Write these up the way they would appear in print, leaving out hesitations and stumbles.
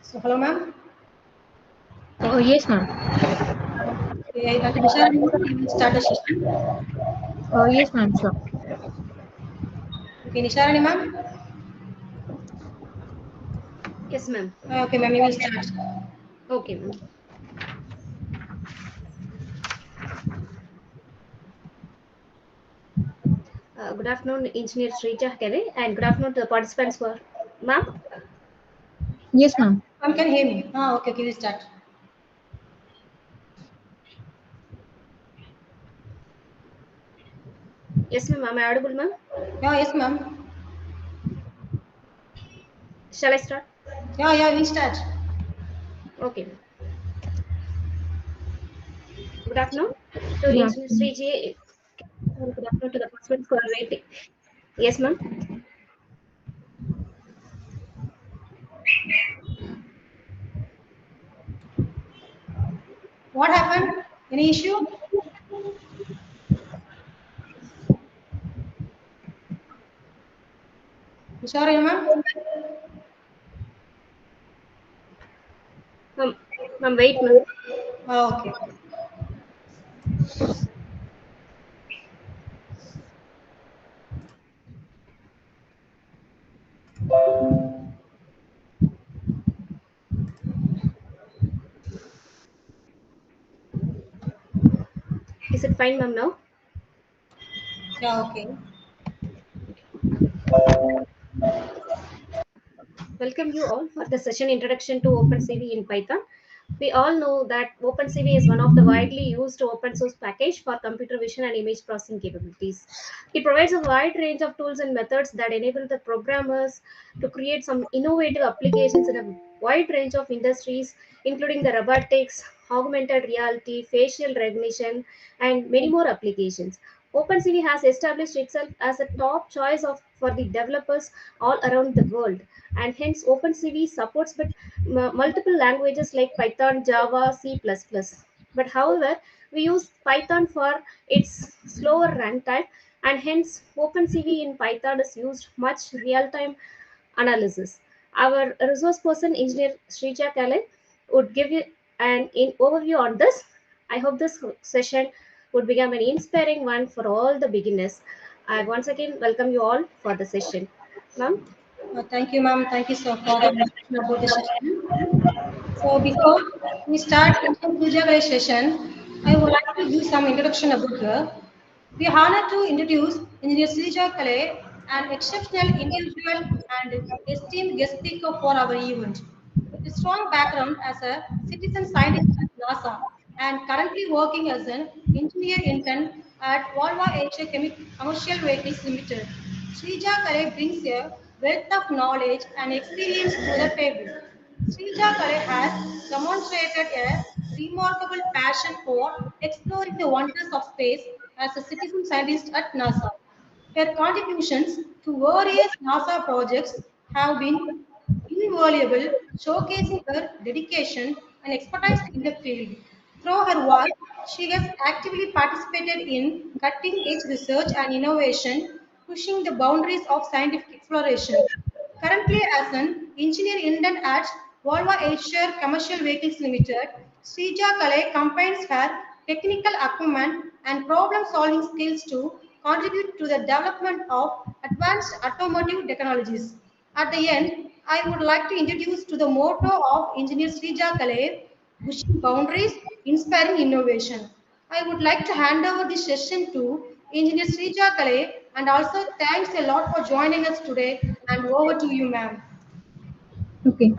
So, hello, ma'am. Oh, yes, ma'am. Okay, Dr. Nishari, we will start the session. Yes, ma'am, sure. Okay, Nishari, ma'am. Yes, ma'am. Okay, ma'am, we will start. Okay, ma'am. Good afternoon, Engineer SHREEJA, KALE, and good afternoon to the participants for ma'am. Yes, ma'am. Ma'am, can you hear me? Okay, okay, we'll start. Yes, ma'am. Am I audible, ma'am? Yeah, yes, ma'am. Shall I start? Yeah, we'll start. Okay, ma'am. Good afternoon to Good Engineer afternoon. SHREEJA, and good afternoon to the participants for waiting. Yes, ma'am. What happened? Any issue? Nishari, ma'am. Ma'am, wait, ma'am. Okay. Is it fine, ma'am, now? Yeah, okay. Welcome you all for the session Introduction to OpenCV in Python. We all know that OpenCV is one of the widely used open source package for computer vision and image processing capabilities. It provides a wide range of tools and methods that enable the programmers to create some innovative applications in a wide range of industries, including the robotics, augmented reality, facial recognition, and many more applications. OpenCV has established itself as a top choice for the developers all around the world, and hence OpenCV supports multiple languages like Python, Java, C++. But however, we use Python for its slower runtime, and hence OpenCV in Python is used much real-time analysis. Our resource person, engineer SHREEJA, would give you an overview on this. I hope this session would become an inspiring one for all the beginners. I once again welcome you all for the session. Ma'am? Thank you, ma'am. Thank you so for the introduction about the session. So, before we start Puja session, I would like to give some introduction about her. We are honored to introduce Engineer Srija Kale, an exceptional individual and esteemed guest speaker for our event. With a strong background as a citizen scientist at NASA and currently working as an engineer intern at Volvo Asia Commercial Vehicles Limited, Srija Kale brings a wealth of knowledge and experience to the table. Srija Kale has demonstrated a remarkable passion for exploring the wonders of space as a citizen scientist at NASA. Her contributions to various NASA projects have been invaluable, showcasing her dedication and expertise in the field. Through her work, she has actively participated in cutting edge research and innovation, pushing the boundaries of scientific exploration. Currently, as an engineer intern at Volvo Asia Commercial Vehicles Limited, Srija Kale combines her technical acumen and problem-solving skills to contribute to the development of advanced automotive technologies. At the end, I would like to introduce to the motto of Engineer Srija Kale, pushing boundaries, inspiring innovation. I would like to hand over the session to Engineer Srija Kale, and also thanks a lot for joining us today, and over to you, ma'am. Okay.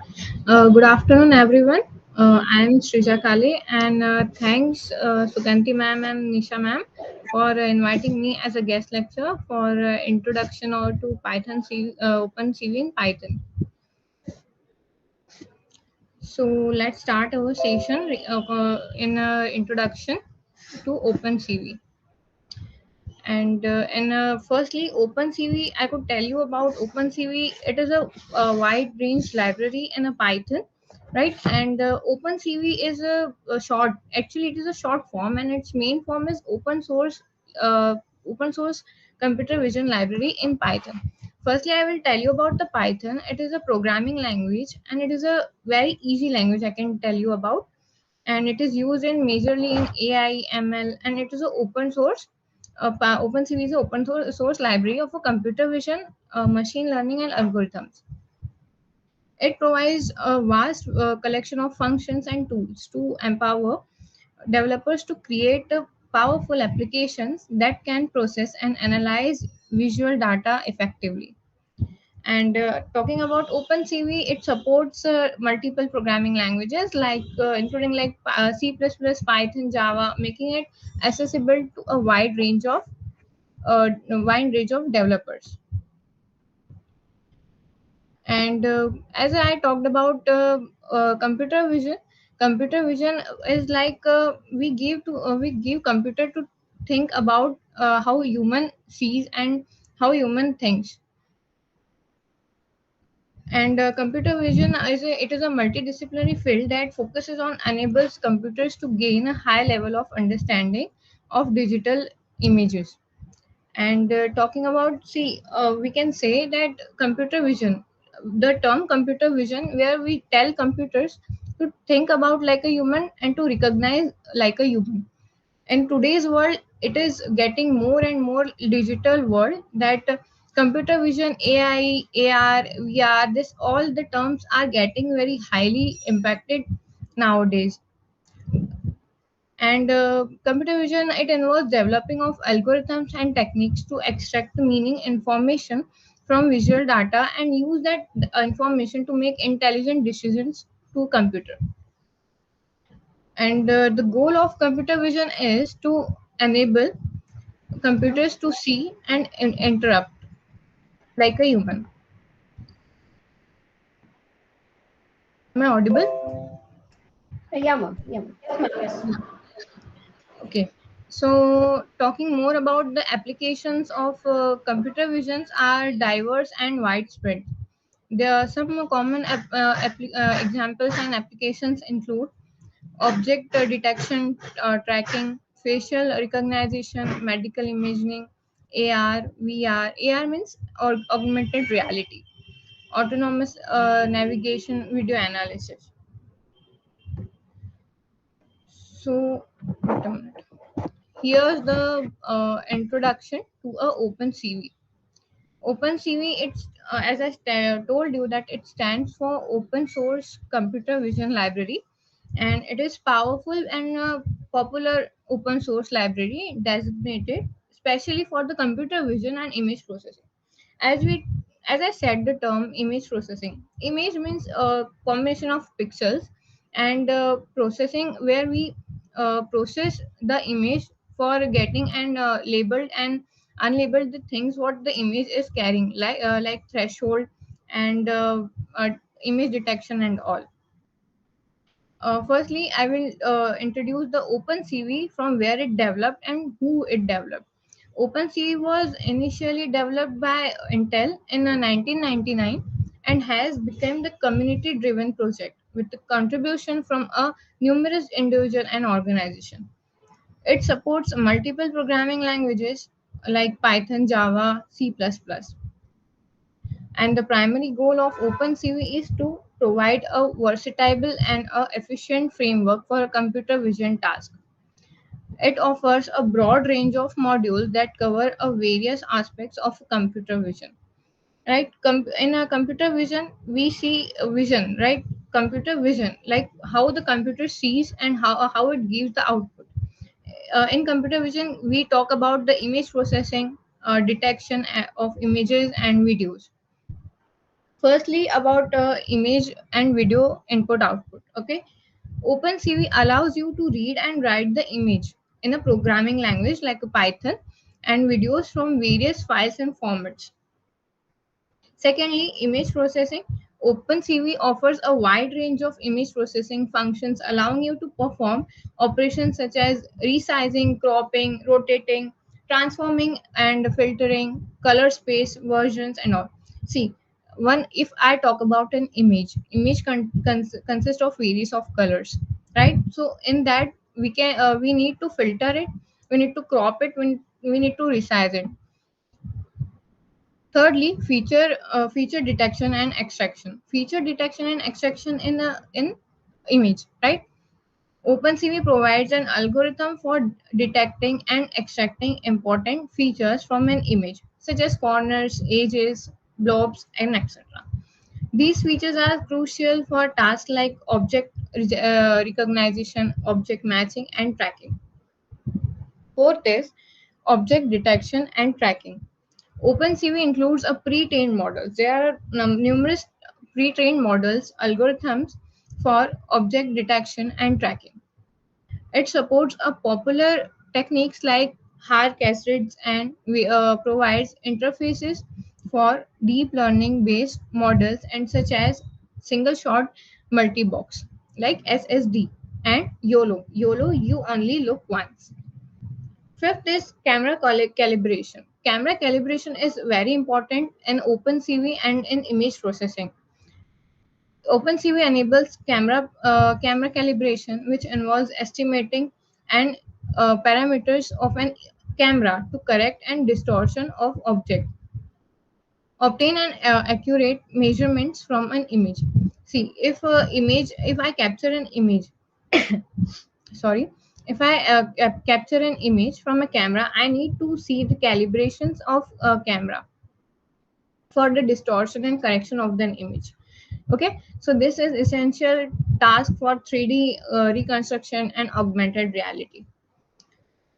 Good afternoon, everyone. I am SHREEJA Kale, and thanks Suganti ma'am and Nisha ma'am for inviting me as a guest lecturer for introduction or to Python OpenCV in Python. So let's start our session in introduction to OpenCV. And firstly, OpenCV, I could tell you about OpenCV. It is a wide range library in a Python, right? And OpenCV is a short. Actually, it is a short form, and its main form is open source computer vision library in Python. Firstly, I will tell you about the Python. It is a programming language and it is a very easy language I can tell you about. And it is used in majorly in AI, ML, and it is an open source. OpenCV is an open source library of a computer vision, machine learning, and algorithms. It provides a vast collection of functions and tools to empower developers to create powerful applications that can process and analyze visual data effectively. And talking about OpenCV, it supports multiple programming languages like including like C++, Python, Java, making it accessible to a wide range of developers. And as I talked about computer vision is like we give computer to think about how human sees and how human thinks. And computer vision it is a multidisciplinary field that focuses on enables computers to gain a high level of understanding of digital images. And talking about, see, we can say that computer vision, the term computer vision, where we tell computers to think about like a human and to recognize like a human. In today's world, it is getting more and more digital world that computer vision, AI, AR, VR, this all the terms are getting very highly impacted nowadays. And computer vision, it involves developing of algorithms and techniques to extract the meaning information from visual data and use that information to make intelligent decisions to computer. And the goal of computer vision is to enable computers to see and interrupt like a human. Am I audible? Yeah, ma'am. Yeah, ma'am. Yes, ma'am. Yes. Okay. So talking more about the applications of computer visions are diverse and widespread. There are some common examples and applications include object detection, tracking, facial recognition, medical imaging, AR, VR. AR means augmented reality, autonomous navigation, video analysis. So, wait a minute. Here's the introduction to a OpenCV. OpenCV, it's as I told you that it stands for Open Source Computer Vision Library, and it is powerful and popular open source library designated especially for the computer vision and image processing. As we as I said, the term image processing. Image means a combination of pixels and processing where we process the image for getting and labeled and unlabeled the things what the image is carrying, like threshold and image detection and all. Firstly, I will introduce the OpenCV from where it developed and who it developed. OpenCV was initially developed by Intel in 1999 and has become the community-driven project with the contribution from a numerous individual and organization. It supports multiple programming languages like Python, Java, C++. And the primary goal of OpenCV is to provide a versatile and a efficient framework for a computer vision task. It offers a broad range of modules that cover a various aspects of computer vision. Right? In a computer vision, we see a vision, right? Computer vision, like how the computer sees and how it gives the output. In computer vision, we talk about the image processing, detection of images and videos. Firstly, about image and video input output. Okay, OpenCV allows you to read and write the image in a programming language like Python and videos from various files and formats. Secondly, image processing. OpenCV offers a wide range of image processing functions, allowing you to perform operations such as resizing, cropping, rotating, transforming, and filtering, color space, versions, and all. See, one if I talk about an image consists of various of colors, right? So in that we need to filter it, we need to crop it, we need to resize it. Thirdly, feature detection and extraction. Feature detection and extraction in image, right? OpenCV provides an algorithm for detecting and extracting important features from an image, such as corners, edges, blobs, and etc. These features are crucial for tasks like recognition, object matching, and tracking. Fourth is object detection and tracking. OpenCV includes a pre-trained model. There are numerous pre-trained models, algorithms for object detection and tracking. It supports a popular techniques like hard cascades and provides interfaces for deep learning based models and such as single shot multi-box like SSD and YOLO. YOLO, you only look once. Fifth is camera calibration. Camera calibration is very important in OpenCV and in image processing. OpenCV enables camera calibration, which involves estimating and parameters of an camera to correct and distortion of object. Obtain an accurate measurements from an image. See, if I capture an image, sorry, if I capture an image from a camera, I need to see the calibrations of a camera for the distortion and correction of the image. Okay, so this is essential task for 3D reconstruction and augmented reality.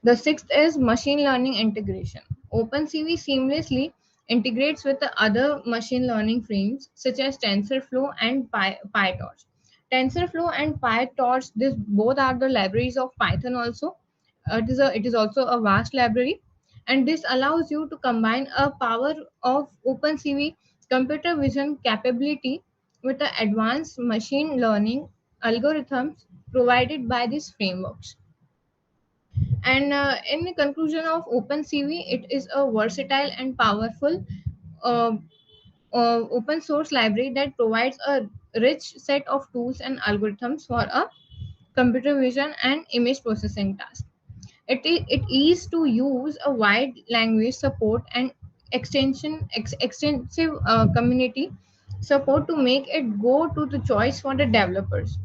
The sixth is machine learning integration. OpenCV seamlessly integrates with the other machine learning frames such as TensorFlow and PyTorch. TensorFlow and PyTorch, this both are the libraries of Python also. It is also a vast library, and this allows you to combine a power of OpenCV computer vision capability with the advanced machine learning algorithms provided by these frameworks. And in the conclusion of OpenCV, it is a versatile and powerful uh, open source library that provides a rich set of tools and algorithms for a computer vision and image processing task. It is to use a wide language support and extensive community support to make it go to the choice for the developers.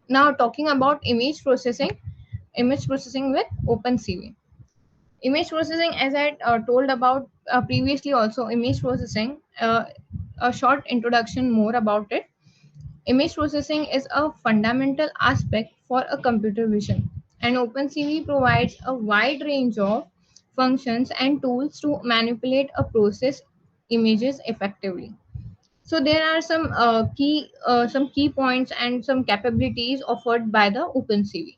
Now talking about image processing with OpenCV. Image processing, as I told about previously also, image processing, a short introduction more about it. Image processing is a fundamental aspect for a computer vision, and OpenCV provides a wide range of functions and tools to manipulate a process images effectively. So there are some key points and some capabilities offered by the OpenCV.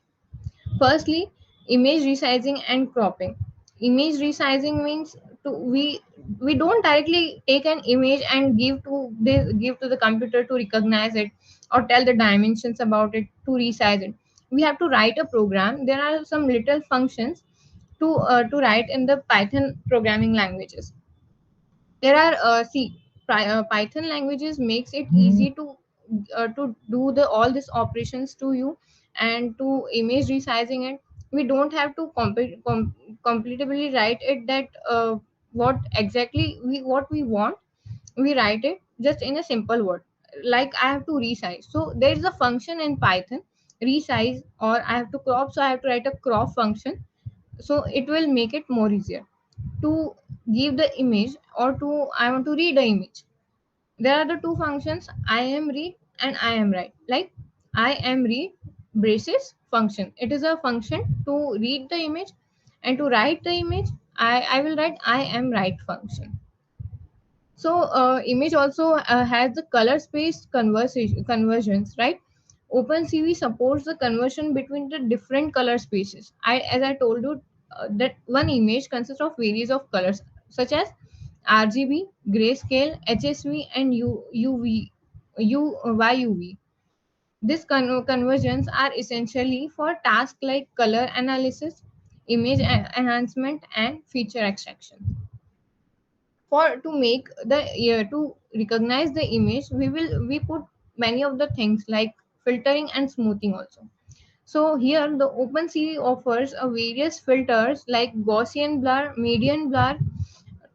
Firstly, image resizing and cropping. Image resizing means we don't directly take an image and give to the computer to recognize it or tell the dimensions about it to resize it. We have to write a program. There are some little functions to write in the Python programming languages. There are Python languages makes it easy to do the all these operations to you and to image resizing it. We don't have to completably write it that what exactly what we want. We write it just in a simple word, like I have to resize. So there is a function in Python, resize, or I have to crop, so I have to write a crop function. So it will make it more easier to give the image or to I want to read the image. There are the two functions, I am read and I am write. Like I am read braces function. It is a function to read the image, and to write the image, I will write I am write function. So image also has the color space conversions, right? OpenCV supports the conversion between the different color spaces. As I told you, that one image consists of various of colors such as RGB, grayscale, HSV, and YUV. These conversions are essentially for tasks like color analysis, image enhancement, and feature extraction. For to make the to recognize the image, we put many of the things like filtering and smoothing also. So here the OpenCV offers a various filters like Gaussian blur, median blur,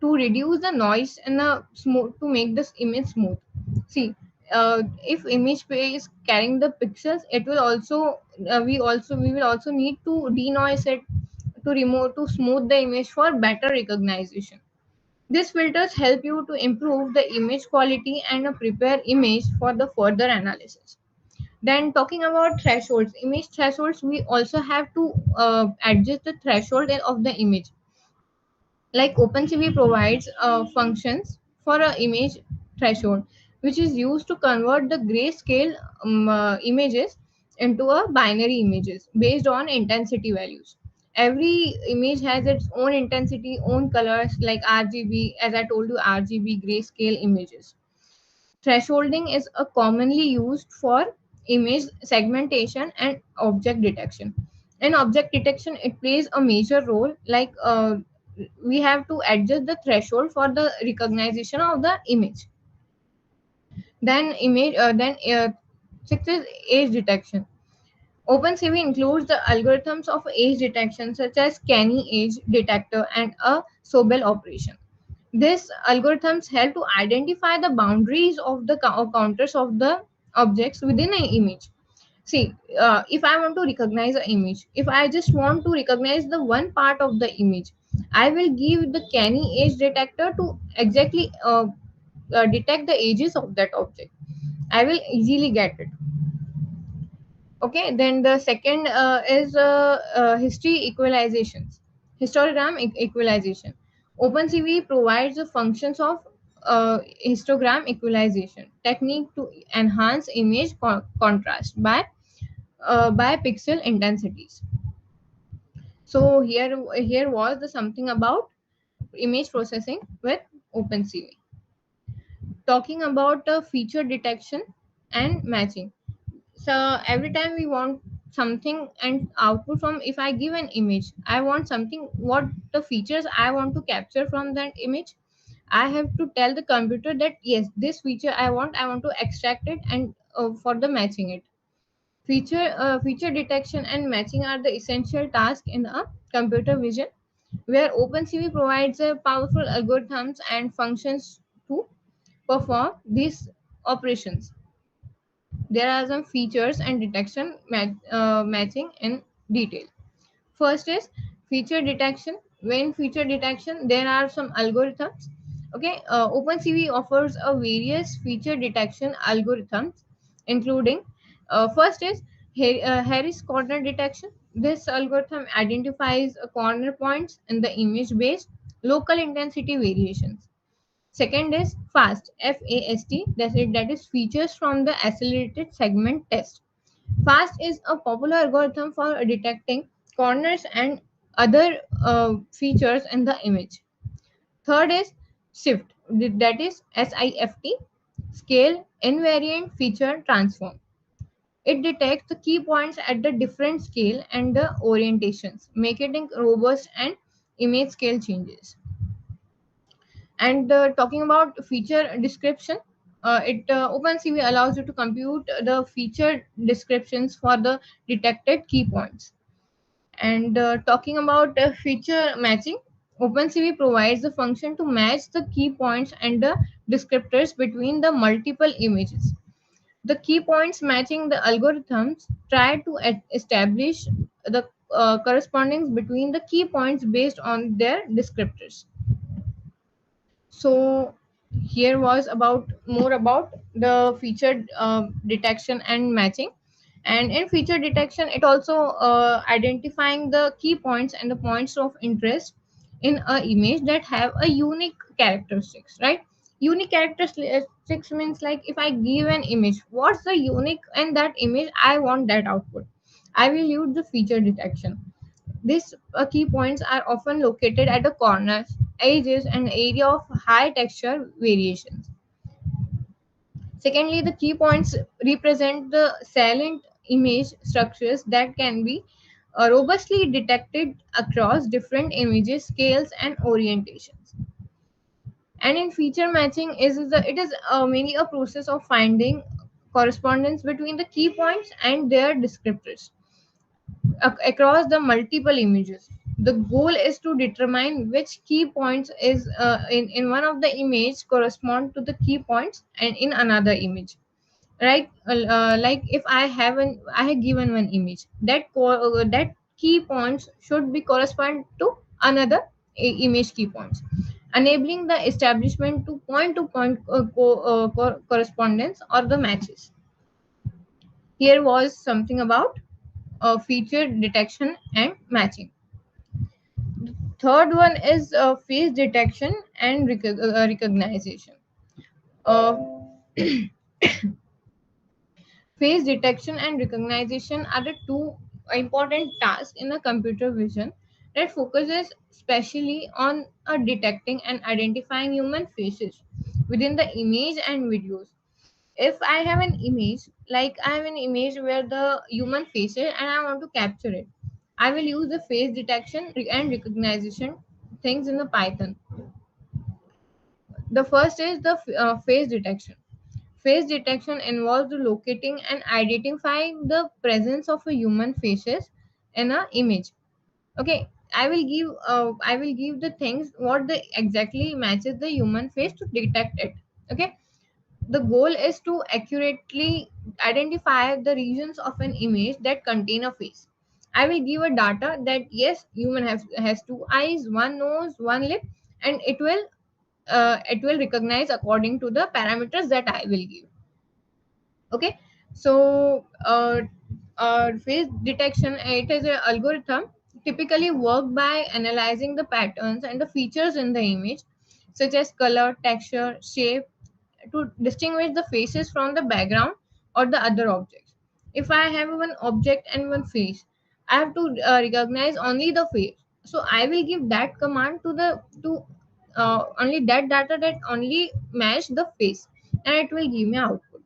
to reduce the noise and smooth to make this image smooth. See, if image is carrying the pixels, it will also we will also need to denoise it to remove to smooth the image for better recognition. These filters help you to improve the image quality and prepare image for the further analysis. Then talking about thresholds, image thresholds, we also have to adjust the threshold of the image. Like OpenCV provides functions for a image threshold, which is used to convert the grayscale images into a binary images based on intensity values. Every image has its own intensity, own colors like RGB, as I told you, RGB grayscale images. Thresholding is a commonly used for image segmentation and object detection. In object detection, it plays a major role. Like we have to adjust the threshold for the recognition of the image. Then six is age detection. OpenCV includes the algorithms of age detection such as Canny age detector and a Sobel operation. These algorithms help to identify the boundaries of the counters of the objects within an image. See, if I want to recognize an image, if I just want to recognize the one part of the image, I will give the Canny age detector to exactly detect the ages of that object. I will easily get it. Okay, then the second is history equalizations, histogram equalization. OpenCV provides the functions of histogram equalization technique to enhance image contrast by pixel intensities. So here was the something about image processing with OpenCV. Talking about feature detection and matching. So every time we want something and output from, if I give an image, I want something, what the features I want to capture from that image, I have to tell the computer that yes, this feature I want to extract it, and for the matching it. Feature detection and matching are the essential task in a computer vision, where OpenCV provides powerful algorithms and functions to perform these operations. There are some features and detection matching in detail. First is feature detection. When feature detection, there are some algorithms. Okay, OpenCV offers a various feature detection algorithms, including first is Harris corner detection. This algorithm identifies corner points in the image based local intensity variations. Second is FAST, FAST, that is features from the accelerated segment test. FAST is a popular algorithm for detecting corners and other features in the image. Third is SIFT, that is SIFT, Scale Invariant Feature Transform. It detects the key points at the different scale and the orientations, making it robust and image scale changes. And talking about feature description, it OpenCV allows you to compute the feature descriptions for the detected key points. And talking about feature matching, OpenCV provides the function to match the key points and the descriptors between the multiple images. The key points matching the algorithms try to establish the correspondence between the key points based on their descriptors. So here was about more about the feature detection and matching. And in feature detection, it also identifying the key points and the points of interest in a image that have a unique characteristics, right? Unique characteristics means, like, if I give an image, what's the unique in that image, I want that output, I will use the feature detection. These key points are often located at the corners, edges, and area of high texture variations. Secondly, the key points represent the salient image structures that can be robustly detected across different images, scales, and orientations. And in feature matching, it is mainly a process of finding correspondence between the key points and their descriptors across the multiple images. The goal is to determine which key points is in one of the image correspond to the key points and in another image, right? Like if I have given one image that key points should be correspond to another image key points, enabling the establishment to point correspondence or the matches. Here was something about feature detection and matching. Third one is face detection and recognition. uh, Face detection and recognition are the two important tasks in a computer vision that focuses specially on detecting and identifying human faces within the image and videos. If I have an image, like I have an image where the human faces and I want to capture it, I will use the face detection and recognition things in the Python. The first is the face detection. Face detection involves locating and identifying the presence of a human faces in an image. Okay, I will give the things what the exactly matches the human face to detect it. Okay, the goal is to accurately identify the regions of an image that contain a face. I will give a data that yes, human has two eyes, one nose, one lip, and it will recognize according to the parameters that I will give. Okay, so face detection, it is an algorithm typically work by analyzing the patterns and the features in the image, such as color, texture, shape, to distinguish the faces from the background or the other objects. If I have one object and one face, I have to recognize only the face. So I will give that command to the to only that data that only match the face, and it will give me output.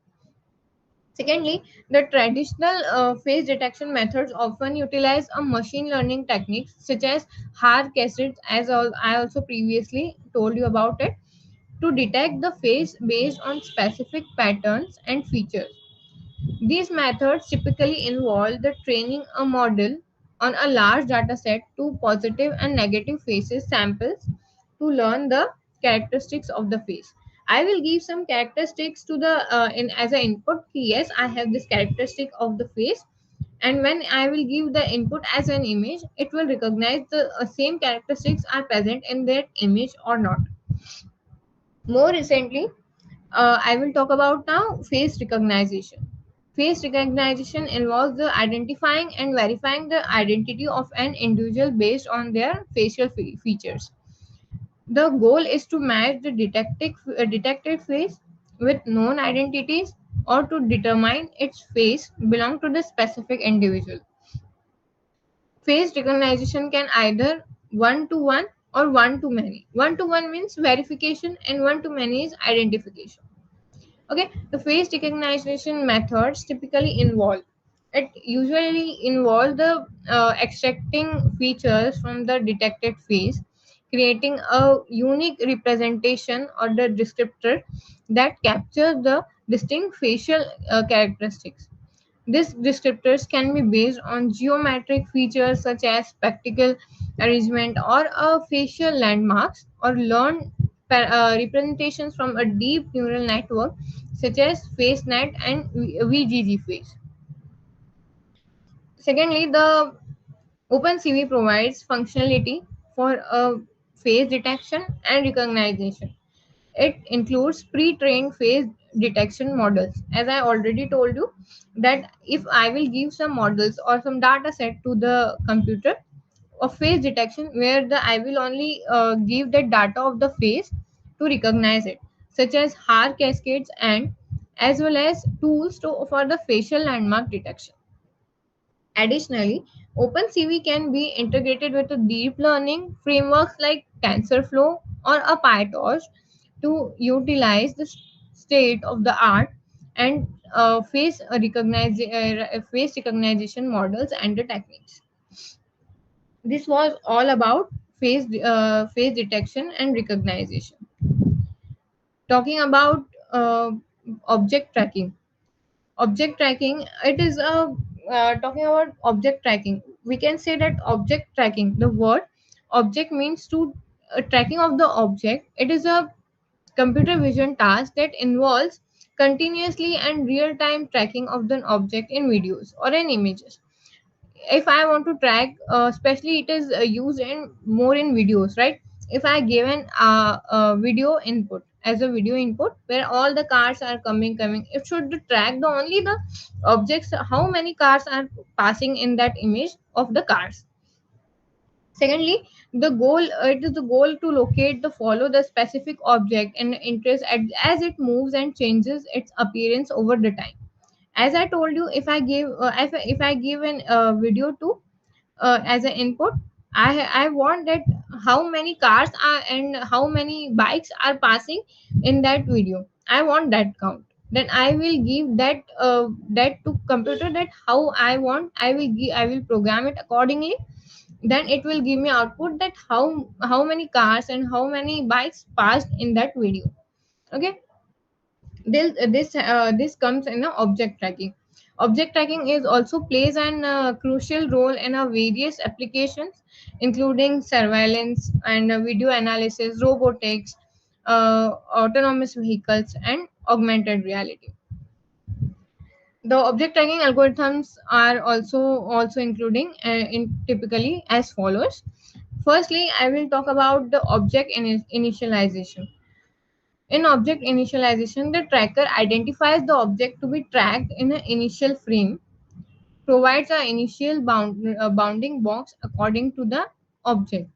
Secondly, the traditional face detection methods often utilize a machine learning techniques such as hard cassettes, as I also previously told you about it, to detect the face based on specific patterns and features. These methods typically involve the training a model on a large data set to positive and negative faces samples to learn the characteristics of the face. I will give some characteristics to the in as an input. Yes, I have this characteristic of the face, and when I will give the input as an image, it will recognize the same characteristics are present in that image or not. More recently, I will talk about now face recognition. Face recognition involves the identifying and verifying the identity of an individual based on their facial features. The goal is to match the detected face with known identities or to determine its face belong to the specific individual. Face recognition can either one to one or one to many. One to one means verification and one to many is identification. Okay, the face recognition methods typically involve it usually involve the extracting features from the detected face, creating a unique representation or the descriptor that captures the distinct facial characteristics. These descriptors can be based on geometric features such as spectacle arrangement or facial landmarks, or learned representations from a deep neural network such as FaceNet and VGG face. Secondly, the OpenCV provides functionality for face detection and recognition. It includes pre-trained face detection models. As I already told you, that if I will give some models or some data set to the computer of face detection, where the I will only give the data of the face to recognize it, such as Haar cascades and as well as tools for the facial landmark detection. Additionally, OpenCV can be integrated with a deep learning frameworks like TensorFlow or a PyTorch to utilize the state of the art and face recognition models and the techniques. This was all about face detection and recognition. Talking about object tracking. Object tracking, it is a talking about object tracking. we can say that object tracking, the word object means to tracking of the object. It is a computer vision task that involves continuously and real time tracking of the object in videos or in images. If I want to track, especially it is used in more in videos, right? If I given a video input as a video input where all the cars are coming, it should track the only the objects, how many cars are passing in that image of the cars. Secondly, the goal, it is the goal to locate the follow the specific object and interest as it moves and changes its appearance over the time. As I told you, if I give if I give an video to as an input, I want that how many cars are and how many bikes are passing in that video. I want that count. Then I will give that to computer, that how I want, I will program it accordingly. Then it will give me output that how many cars and how many bikes passed in that video. Okay, this comes in a object tracking. Object tracking is also plays an crucial role in various applications, including surveillance and video analysis, robotics, autonomous vehicles, and augmented reality. The object tracking algorithms are also including in typically as follows. Firstly, I will talk about the object initialization. In object initialization, the tracker identifies the object to be tracked in an initial frame, provides an initial bounding box according to the object.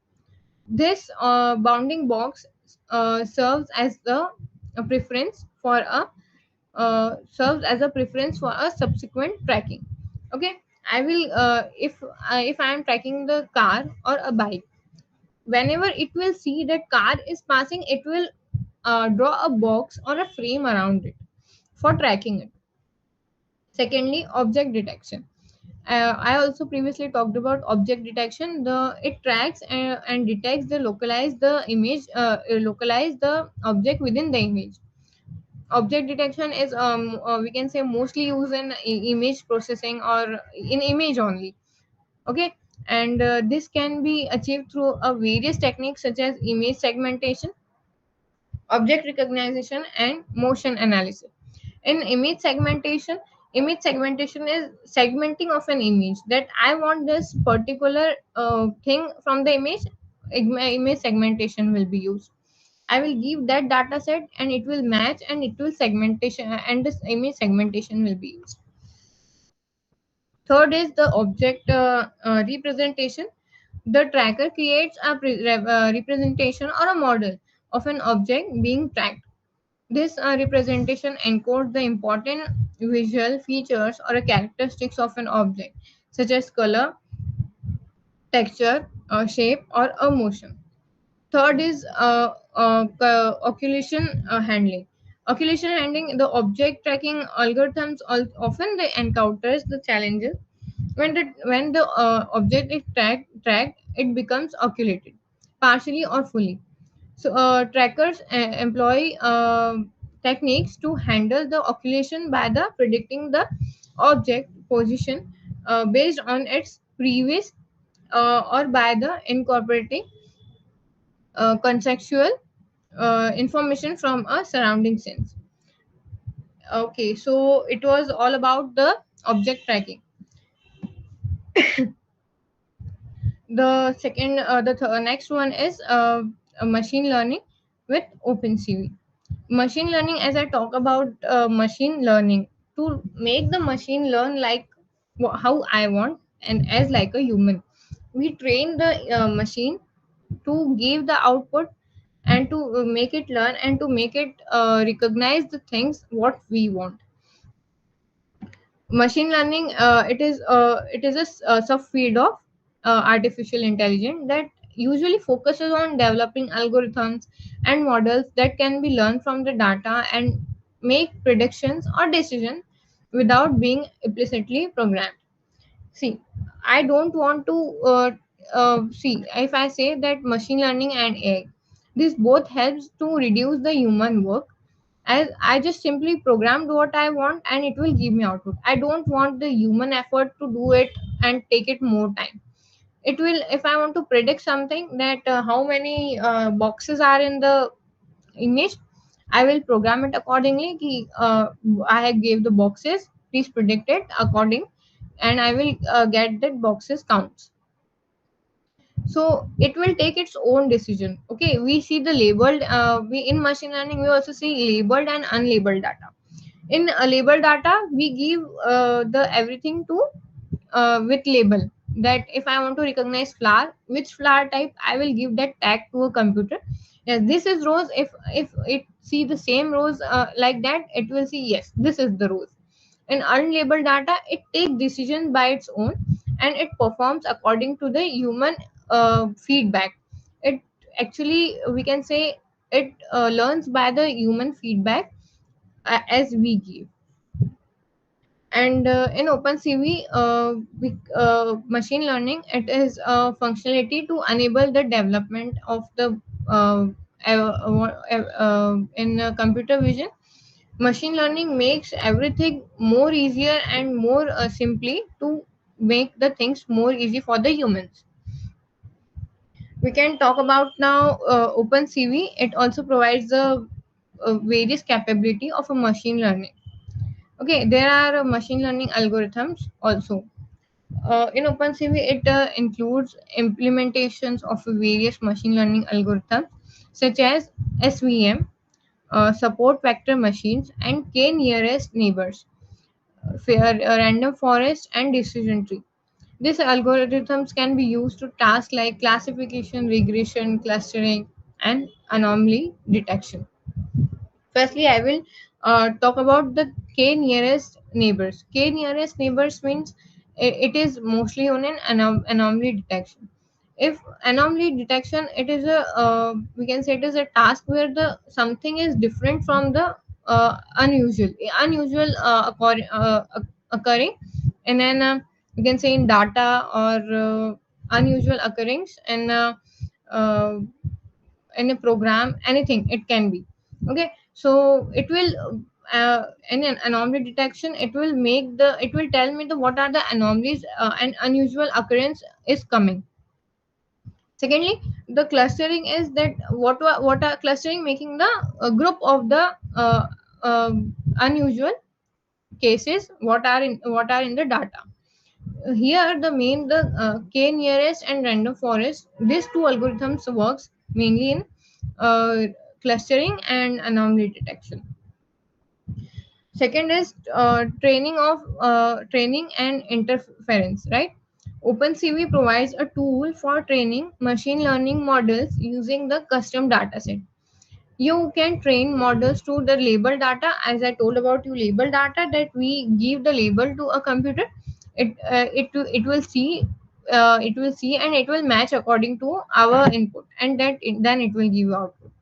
This bounding box serves as the a preference for a serves as a preference for a subsequent tracking. Okay, I will if I am tracking the car or a bike, whenever it will see that car is passing, it will draw a box or a frame around it for tracking it. Secondly, object detection. I also previously talked about object detection. The it tracks and detects the localize the object within the image. Object detection is we can say mostly used in image processing or in image only. Okay, and this can be achieved through various techniques such as image segmentation, object recognition, and motion analysis. In image segmentation is segmenting of an image, that I want this particular thing from the image. Image segmentation will be used. I will give that data set and it will match and it will segmentation, and this image segmentation will be used. Third is the object representation. The tracker creates a representation or a model of an object being tracked. This representation encodes the important visual features or characteristics of an object, such as color, texture, shape, or a motion. Third is occlusion handling. Occlusion handling, the object tracking algorithms often they encounters the challenges when the object is tracked, it becomes occluded, partially or fully. So trackers employ techniques to handle the occlusion by the predicting the object position based on its previous or by the incorporating contextual information from a surrounding sense. Okay, so it was all about the object tracking. Next one is machine learning with OpenCV. Machine learning, as I talk about machine learning, to make the machine learn like how I want and as like a human. We train the machine to give the output and to make it learn and to make it recognize the things what we want. Machine learning, it is a subfield of artificial intelligence that usually focuses on developing algorithms and models that can be learned from the data and make predictions or decisions without being implicitly programmed. See, I don't want to see if I say that machine learning and AI, this both helps to reduce the human work, as I just simply programmed what I want and it will give me output. I don't want the human effort to do it and take it more time. It will, if I want to predict something, that how many boxes are in the image, I will program it accordingly ki, I have gave the boxes, please predict it according, and I will get that boxes counts. So it will take its own decision. Okay, we see the labeled, we in machine learning we also see labeled and unlabeled data. In labeled data we give the everything to with label, that if I want to recognize flower, which flower type, I will give that tag to a computer. Yes, this is rose. If it see the same rose like that, it will see yes, this is the rose. In unlabeled data, it takes decision by its own, and it performs according to the human feedback. It actually, we can say, it learns by the human feedback as we give. And in OpenCV, machine learning, it is a functionality to enable the development of the in computer vision. Machine learning makes everything more easier and more simply to make the things more easy for the humans. We can talk about now OpenCV. It also provides the various capability of a machine learning. Okay, there are machine learning algorithms also. In OpenCV, it includes implementations of various machine learning algorithms such as SVM, support vector machines, and k nearest neighbors, random forest, and decision tree. These algorithms can be used to tasks like classification, regression, clustering, and anomaly detection. Firstly, I will talk about the k nearest neighbors. K nearest neighbors means it is mostly on an anomaly detection. If anomaly detection, it is a we can say it is a task where the something is different from the unusual occurring, and then you can say in data, or unusual occurrence, and uh, in a program, anything it can be. Okay, so it will in an anomaly detection, it will tell me the what are the anomalies and unusual occurrence is coming. Secondly, the clustering is that what are clustering, making the group of the unusual cases what are in the data. Here the main the k nearest and random forest, these two algorithms works mainly in clustering and anomaly detection. Second is training and interference, right? OpenCV provides a tool for training machine learning models using the custom dataset. You can train models to the label data, as I told about you, label data, that we give the label to a computer. It will see, and it will match according to our input, and then it will give output.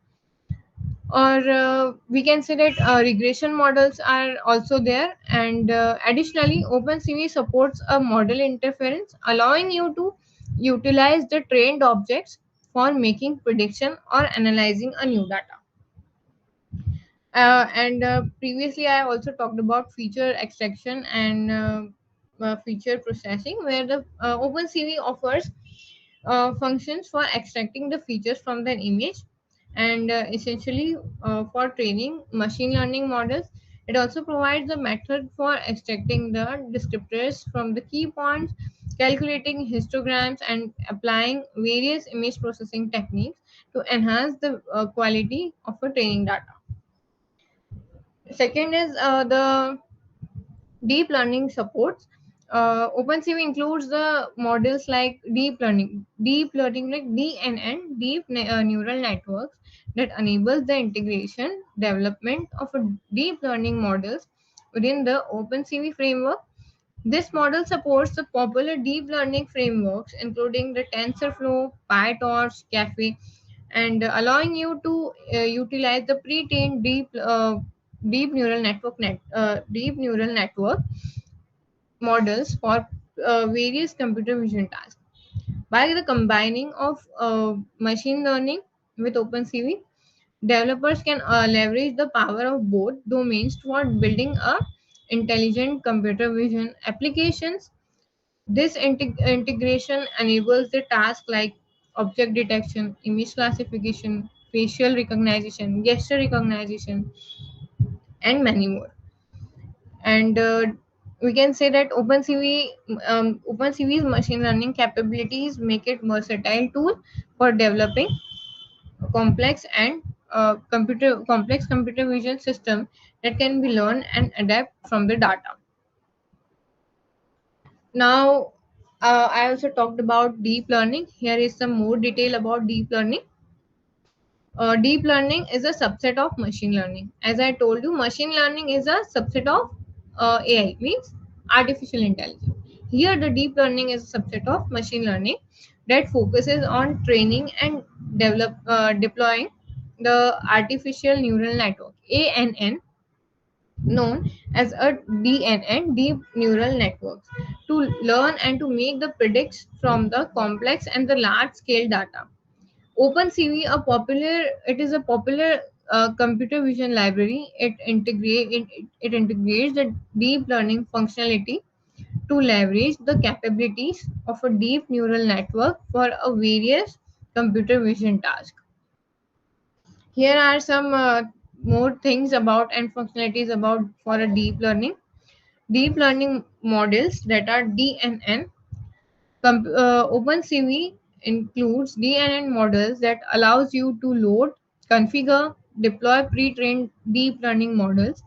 Or we can say that regression models are also there, and additionally OpenCV supports a model interference, allowing you to utilize the trained objects for making prediction or analyzing a new data. And previously I also talked about feature extraction and feature processing, where the OpenCV offers functions for extracting the features from the image, and essentially for training machine learning models. It also provides a method for extracting the descriptors from the key points, calculating histograms, and applying various image processing techniques to enhance the quality of a training data. Second is the deep learning supports. OpenCV includes the models like deep learning like DNN, neural networks, that enables the integration, development of a deep learning models within the OpenCV framework. This model supports the popular deep learning frameworks, including the TensorFlow, PyTorch, Caffe, and allowing you to utilize the pre-trained deep neural network models for various computer vision tasks. By the combining of machine learning with OpenCV, developers can leverage the power of both domains toward building a intelligent computer vision applications. This integration enables the task like object detection, image classification, facial recognition, gesture recognition, and many more. And we can say that OpenCV's machine learning capabilities make it versatile tool for developing complex computer vision system that can be learned and adapt from the data. Now, I also talked about deep learning. Here is some more detail about deep learning. Deep learning is a subset of machine learning. As I told you, machine learning is a subset of AI, means artificial intelligence. Here, the deep learning is a subset of machine learning that focuses on training and deploying the artificial neural network (ANN), known as a DNN, deep neural networks, to learn and to make the predicts from the complex and the large scale data. OpenCV, it is a popular computer vision library. It integrates the deep learning functionality to leverage the capabilities of a deep neural network for a various computer vision tasks. Here are some more things about and functionalities about for a deep learning. Deep learning models, that are DNN. OpenCV includes DNN models that allows you to load, configure, deploy pre-trained deep learning models.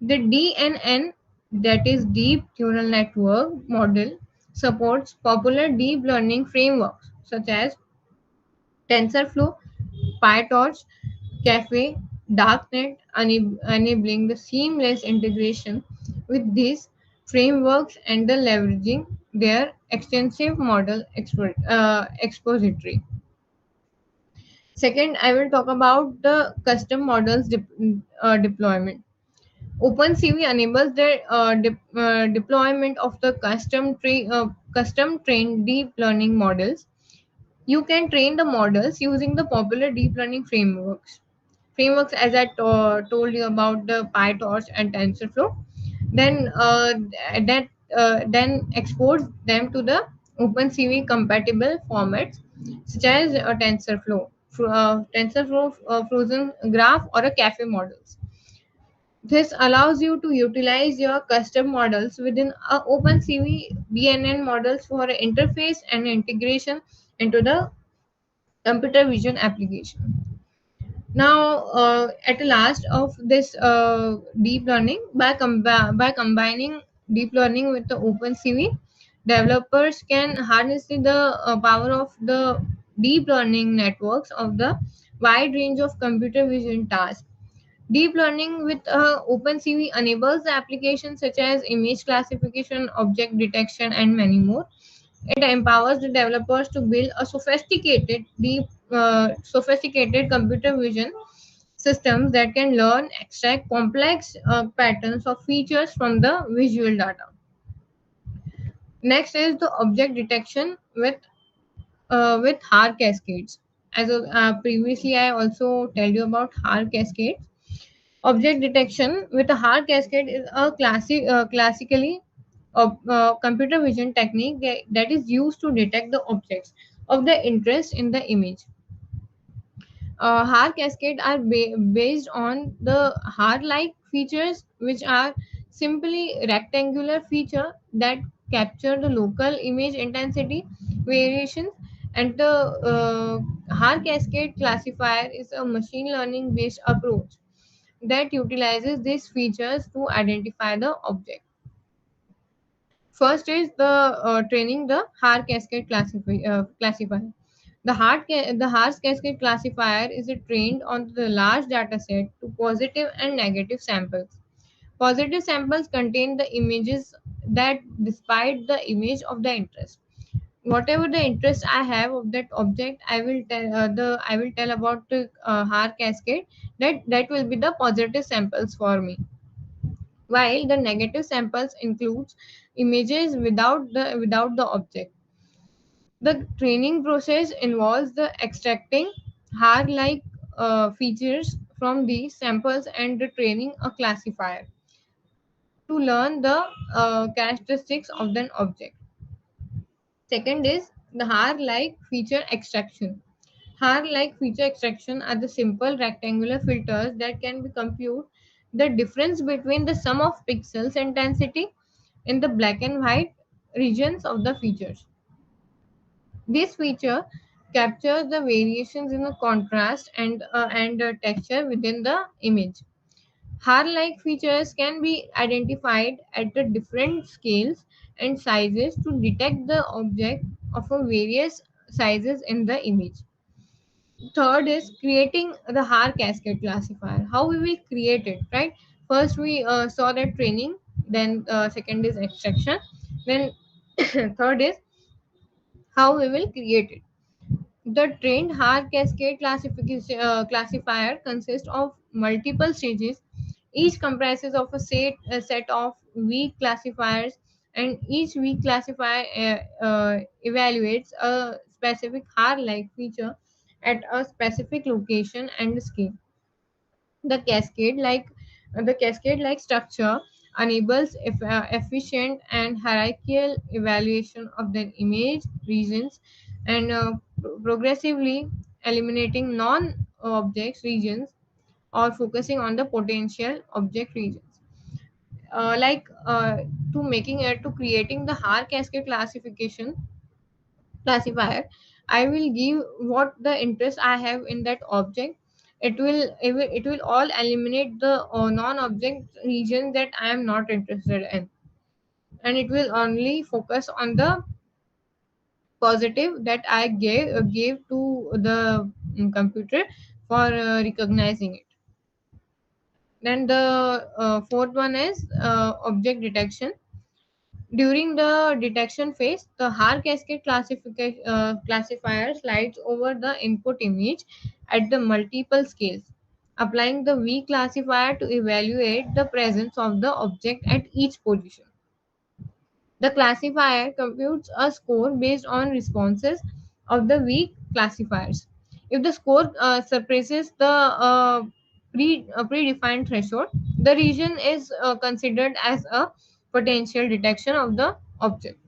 The DNN, that is Deep Neural Network model, supports popular deep learning frameworks such as TensorFlow, PyTorch, Cafe, Darknet, enabling the seamless integration with these frameworks and the leveraging their extensive model expository. Second, I will talk about the custom models deployment. OpenCV enables the deployment of the custom trained deep learning models. You can train the models using the popular deep learning frameworks, as I told you about the PyTorch and TensorFlow. Then that then exports them to the OpenCV compatible formats such as TensorFlow, frozen graph, or a cafe models. This allows you to utilize your custom models within a OpenCV BNN models for interface and integration into the computer vision application. Now, at the last of this deep learning, by combining deep learning with the OpenCV, developers can harness the power of the deep learning networks of the wide range of computer vision tasks. Deep learning with OpenCV enables applications such as image classification, object detection, and many more. It empowers the developers to build a sophisticated computer vision systems that can learn, extract complex patterns of features from the visual data. Next is the object detection with HAR cascades. Previously, I also tell you about HAR cascades. Object detection with a HAR cascade is a classically computer vision technique that is used to detect the objects of the interest in the image. HAR cascade are based on the HAR-like features, which are simply rectangular feature that capture the local image intensity variations. And the HAR cascade classifier is a machine learning based approach that utilizes these features to identify the object. First is the training the HAR cascade classifier. The HAR cascade classifier is trained on the large data set to positive and negative samples. Positive samples contain the images that despite the image of the interest. Whatever the interest I have of that object, I will tell about the HAR cascade, that will be the positive samples for me, while the negative samples includes images without the object. The training process involves the extracting HAR-like features from these samples and the training a classifier to learn the characteristics of an object. Second is the hair-like feature extraction. Hair-like feature extraction are the simple rectangular filters that can be compute the difference between the sum of pixels intensity in the black and white regions of the features. This feature captures the variations in the contrast and texture within the image. Hair-like features can be identified at the different scales and sizes to detect the object of a various sizes in the image. Third is creating the hair cascade classifier. How we will create it, right? First we saw that training, then second is extraction, then third is how we will create it. The trained hair cascade classifier consists of multiple stages. Each comprises of a set of weak classifiers, and each weak classifier evaluates a specific hair-like feature at a specific location and scale. The cascade like structure enables efficient and hierarchical evaluation of the image regions and progressively eliminating non-object regions or focusing on the potential object regions. Like to creating the Haar cascade classifier, I will give what the interest I have in that object. It will all eliminate the non-object region that I am not interested in, and it will only focus on the positive that I gave to the computer for recognizing it. Then the fourth one is object detection. During the detection phase, the Haar cascade classifier slides over the input image at the multiple scales, applying the V classifier to evaluate the presence of the object at each position. The classifier computes a score based on responses of the weak classifiers. If the score surpasses the predefined threshold, the region is considered as a potential detection of the object.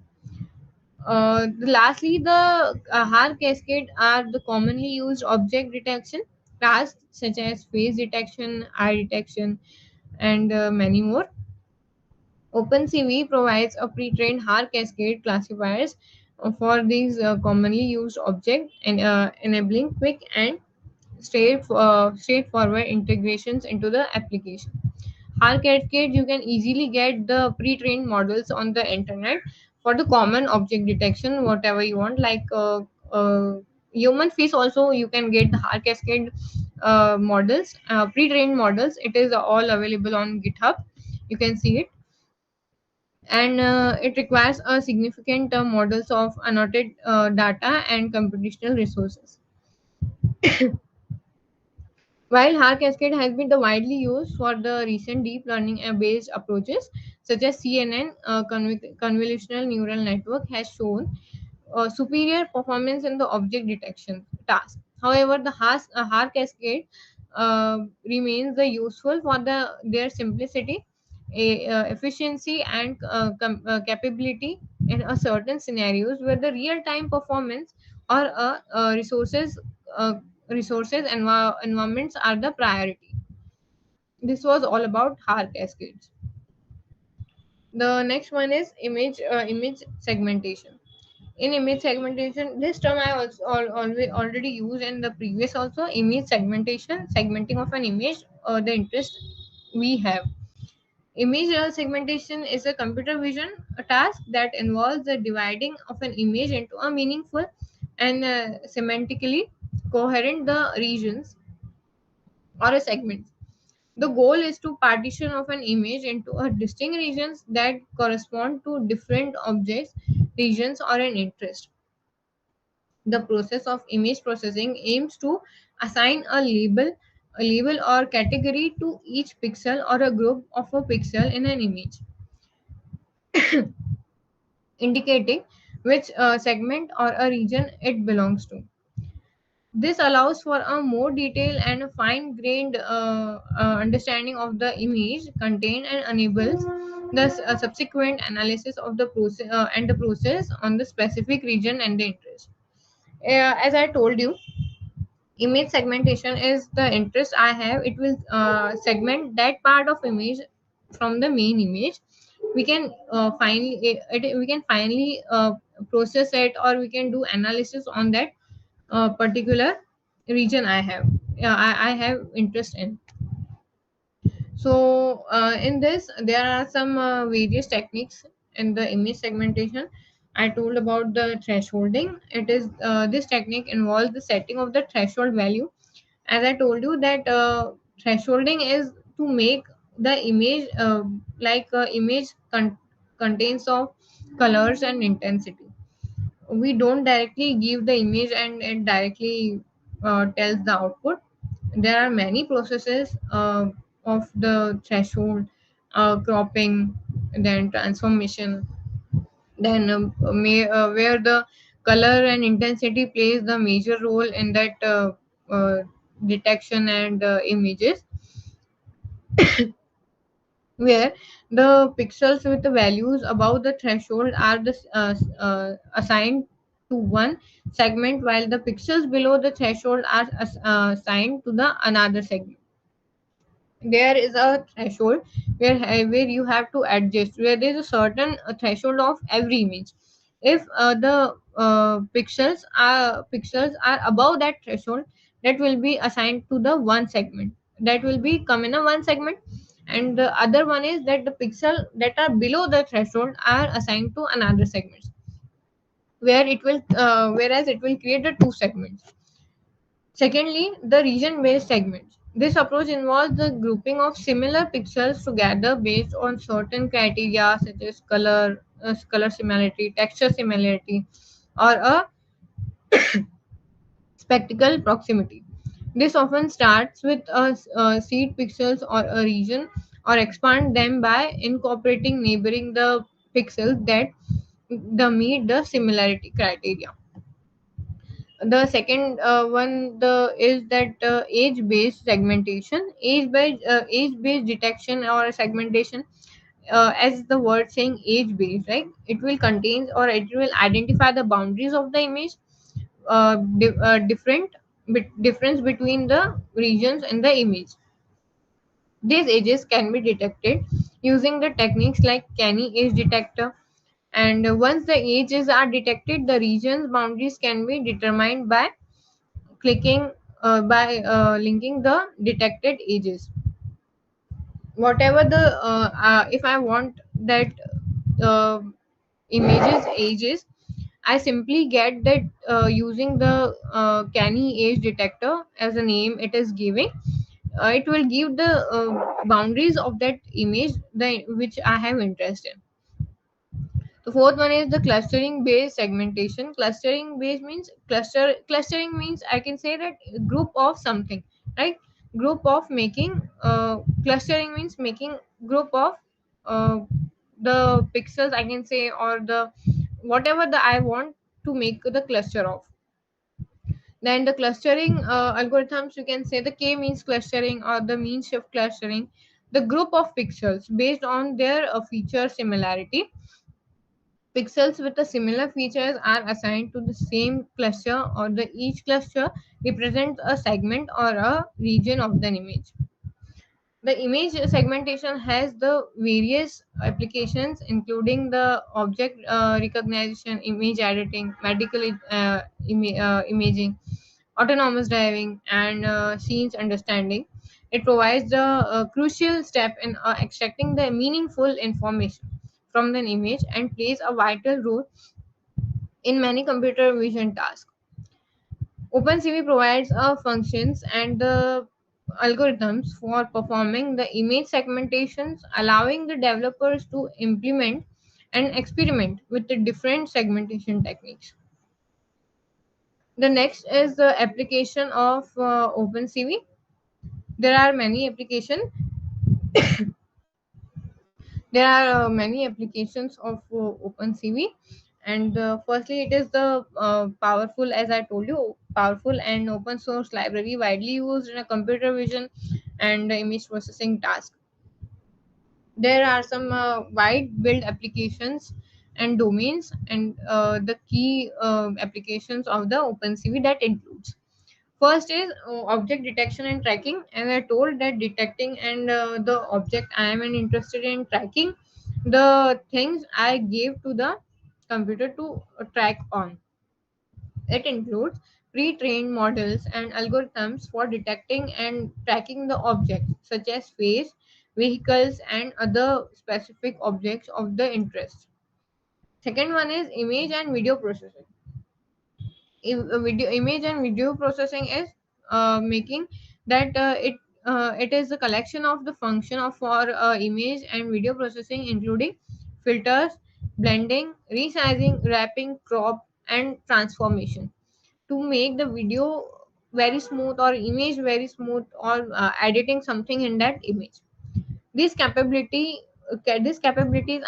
Lastly, the Haar cascade are the commonly used object detection tasks such as face detection, eye detection, and many more. OpenCV provides a pre-trained Haar cascade classifiers for these commonly used objects and enabling quick and straightforward integrations into the application. Haar cascade, you can easily get the pre-trained models on the internet for the common object detection, whatever you want. Like human face, also you can get the Haar cascade models, pre-trained models. It is all available on GitHub. You can see it, and it requires a significant models of annotated data and computational resources. While Haar cascade has been the widely used for the recent deep learning based approaches such as CNN, convolutional neural network has shown superior performance in the object detection task. However, the Haar cascade remains the useful for their simplicity, efficiency, and capability in a certain scenarios where the real-time performance or uh, environments are the priority. This was all about Haar cascades. The next one is image segmentation. In image segmentation, this term I also already used in the previous also. Image segmentation, segmenting of an image, the interest we have. Image segmentation is a computer vision a task that involves the dividing of an image into a meaningful and semantically coherent the regions or a segment. The goal is to partition of an image into a distinct regions that correspond to different objects, regions, or an interest. The process of image processing aims to assign a label or category to each pixel or a group of a pixel in an image, indicating which segment or a region it belongs to. This allows for a more detailed and fine-grained understanding of the image contained and enables the subsequent analysis of the process and the process on the specific region and the interest. As I told you, image segmentation is the interest I have. It will segment that part of image from the main image. We can we can finally process it, or we can do analysis on that particular region I have interest in. So in this, there are some various techniques in the image segmentation. I told about the thresholding. It is this technique involves the setting of the threshold value. As I told you that thresholding is to make the image image contains of colors and intensity. We don't directly give the image and it directly tells the output. There are many processes of the threshold, cropping, then transformation, then where the color and intensity plays the major role in that detection and images, where the pixels with the values above the threshold are assigned to one segment, while the pixels below the threshold are assigned to the another segment. There is a threshold where you have to adjust, where there is a certain threshold of every image. If the pixels are above that threshold, that will be assigned to the one segment, that will be come in a one segment. And the other one is that the pixel that are below the threshold are assigned to another segment, where it will whereas it will create the two segments. Secondly, the region-based segments. This approach involves the grouping of similar pixels together based on certain criteria such as color similarity, texture similarity, or a spectral proximity. This often starts with a seed pixels or a region, or expand them by incorporating neighboring the pixels that the meet the similarity criteria. The second one the is that age based segmentation, age based detection or segmentation. As the word saying age based, right, it will contain or it will identify the boundaries of the image, difference between the regions in the image. These ages can be detected using the techniques like canny age detector. And once the ages are detected, the region's boundaries can be determined clicking by linking the detected ages. Whatever the if I want that uh, images ages, I simply get that using the canny age detector as a name it is giving. It will give the boundaries of that image the which I have interest in. The fourth one is the clustering based segmentation. Clustering means I can say that group of something, right? Group of making clustering means making group of uh, the pixels I can say, or the whatever the I want to make the cluster of. Then the clustering algorithms, you can say the K means clustering or the mean shift clustering. The group of pixels based on their feature similarity. Pixels with the similar features are assigned to the same cluster, or the each cluster represents a segment or a region of the image. The image segmentation has the various applications, including the object recognition, image editing, medical imaging, autonomous driving, and scenes understanding. It provides the crucial step in extracting the meaningful information from the image and plays a vital role in many computer vision tasks. OpenCV provides functions and the algorithms for performing the image segmentations, allowing the developers to implement and experiment with the different segmentation techniques. The next is the application of OpenCV. There are many applications. There are many applications of OpenCV, and firstly, it is the powerful, as I told you, powerful and open source library widely used in a computer vision and image processing task. There are some wide build applications and domains, and the key applications of the OpenCV that includes. First is object detection and tracking. As I told, that detecting and the object I am interested in tracking, the things I gave to the computer to track on. It includes pre-trained models and algorithms for detecting and tracking the objects, such as face, vehicles, and other specific objects of the interest. Second one is image and video processing. Image and video processing is making that it is a collection of the function of for image and video processing, including filters, blending, resizing, wrapping, crop, and transformation, to make the video very smooth or image very smooth, or editing something in that image. This capabilities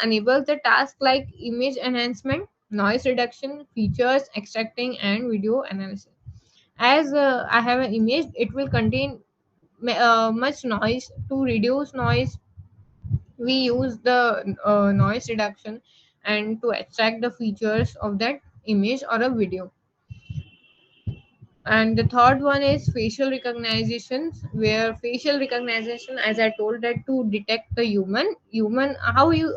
enables the task like image enhancement, noise reduction, features extracting, and video analysis. As I have an image, it will contain much noise. To reduce noise, we use the noise reduction, and to extract the features of that image or a video. And the third one is facial recognitions, where facial recognition, as I told, that to detect the human, how you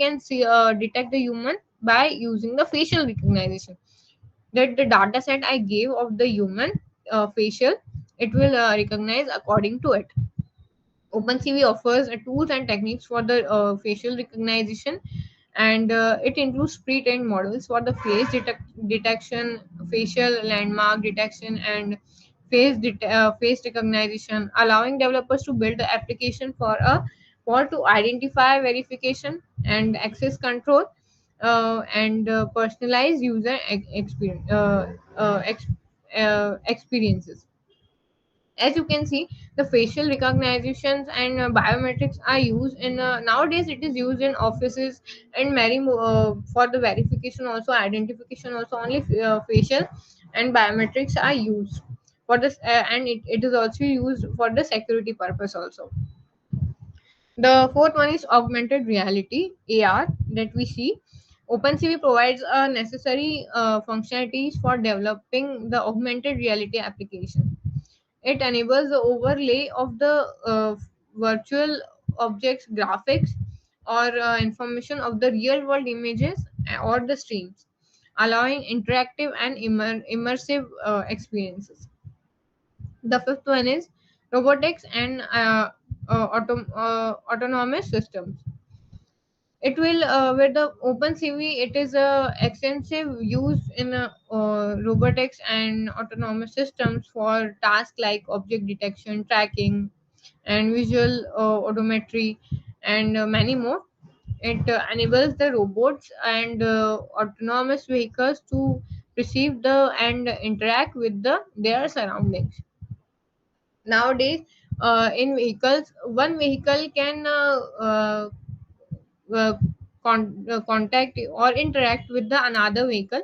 can see detect the human by using the facial recognition. That the data set I gave of the human facial, it will recognize according to it. OpenCV offers tools and techniques for the facial recognition, and it includes pre-trained models for the detection, facial landmark detection, and face recognition, allowing developers to build the application for to identify, verification, and access control, and personalize user experiences. As you can see, the facial recognitions and biometrics are used in nowadays it is used in offices, and many for the verification also, identification also, only facial and biometrics are used for this, and it is also used for the security purpose also. The fourth one is augmented reality, AR, that we see. OpenCV provides a necessary functionalities for developing the augmented reality application. It enables the overlay of the virtual objects, graphics, or information of the real world images or the streams, allowing interactive and immersive experiences. The fifth one is robotics and autonomous systems. It will with the OpenCV, it is a extensive use in robotics and autonomous systems for tasks like object detection, tracking, and visual odometry, and many more. It enables the robots and autonomous vehicles to perceive the and interact with their surroundings. Nowadays, in vehicles, one vehicle can uh, contact or interact with the another vehicle,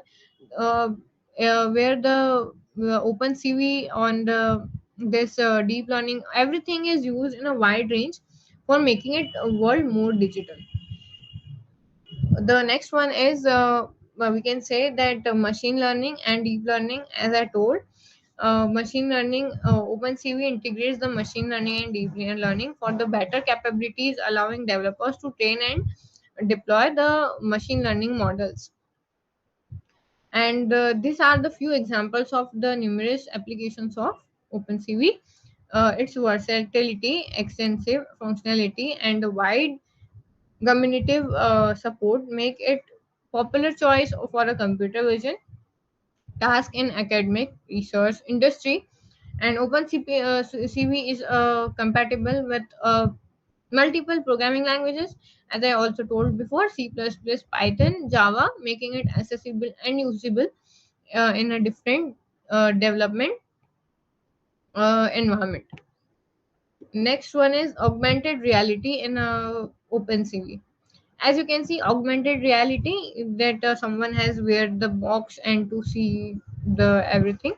uh, where the OpenCV on the this deep learning, everything is used in a wide range for making it a world more digital. The next one is we can say that machine learning and deep learning. As I told, machine learning, OpenCV integrates the machine learning and deep learning for the better capabilities, allowing developers to train and deploy the machine learning models. And these are the few examples of the numerous applications of OpenCV. Its versatility, extensive functionality, and the wide cumulative support make it popular choice for a computer vision task in academic, research, industry. And OpenCV is compatible with multiple programming languages, as I also told before, C++, Python, Java, making it accessible and usable in a different development environment. Next one is augmented reality in OpenCV. As you can see, augmented reality, that someone has wear the box and to see the everything,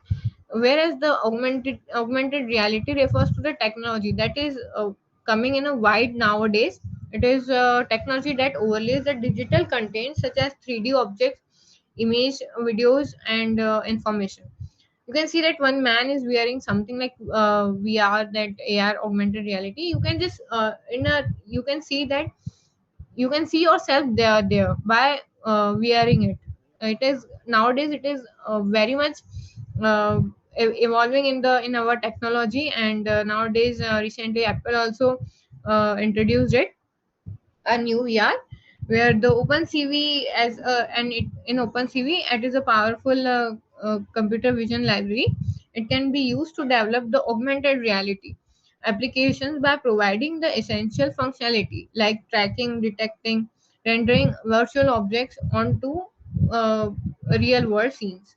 whereas the augmented reality refers to the technology that is coming in a wide nowadays. It is technology that overlays the digital content such as 3D objects, image, videos, and information. You can see that one man is wearing something like VR, that AR, augmented reality. You can just you can see that you can see yourself there by wearing it. It is nowadays, it is very much uh, evolving in our technology. And nowadays, recently Apple also introduced it, a new VR, where the OpenCV as and it, in OpenCV it is a powerful computer vision library. It can be used to develop the augmented reality applications by providing the essential functionality like tracking, detecting, rendering virtual objects onto uh, real world scenes.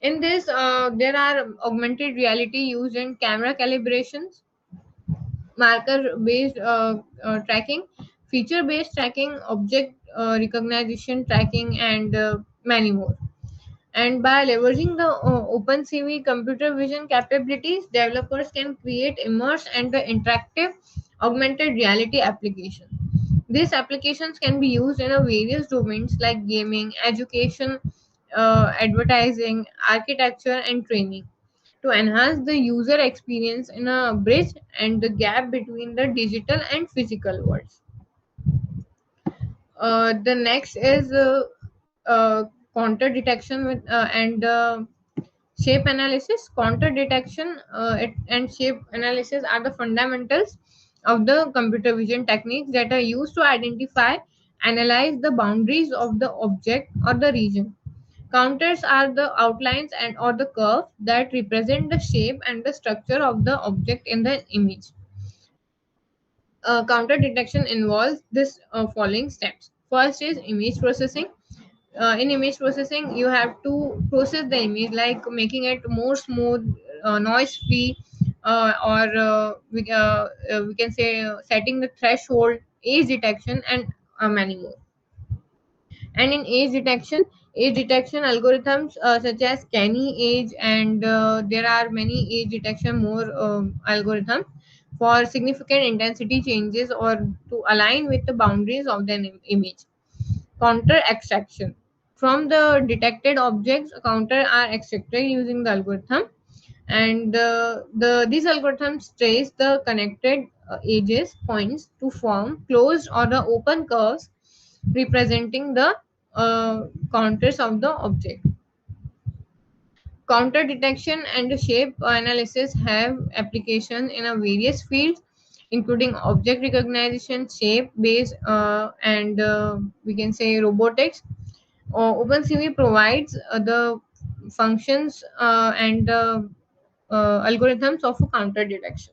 In this, there are augmented reality used in camera calibrations, marker based tracking, feature based tracking, object recognition tracking, and many more. And by leveraging the OpenCV computer vision capabilities, developers can create immersive and interactive augmented reality applications. These applications can be used in a various domains like gaming, education, advertising, architecture, and training to enhance the user experience in a bridge and the gap between the digital and physical worlds. The next is counter detection and shape analysis. Counter detection and shape analysis are the fundamentals of the computer vision techniques that are used to identify, analyze the boundaries of the object or the region. Counters are the outlines and or the curves that represent the shape and the structure of the object in the image. Counter detection involves this following steps. First is image processing. In image processing, you have to process the image, like making it more smooth, noise free, or we can say setting the threshold, age detection, and many more. And in age detection algorithms such as canny age, and there are many age detection more algorithms for significant intensity changes or to align with the boundaries of the image. Counter extraction. From the detected objects, counter are extracted using the algorithm, and these algorithms trace the connected edges points to form closed or the open curves representing the counters of the object. Counter detection and shape analysis have application in a various fields, including object recognition, shape based, and we can say robotics. OpenCV provides the functions and algorithms of counter detection.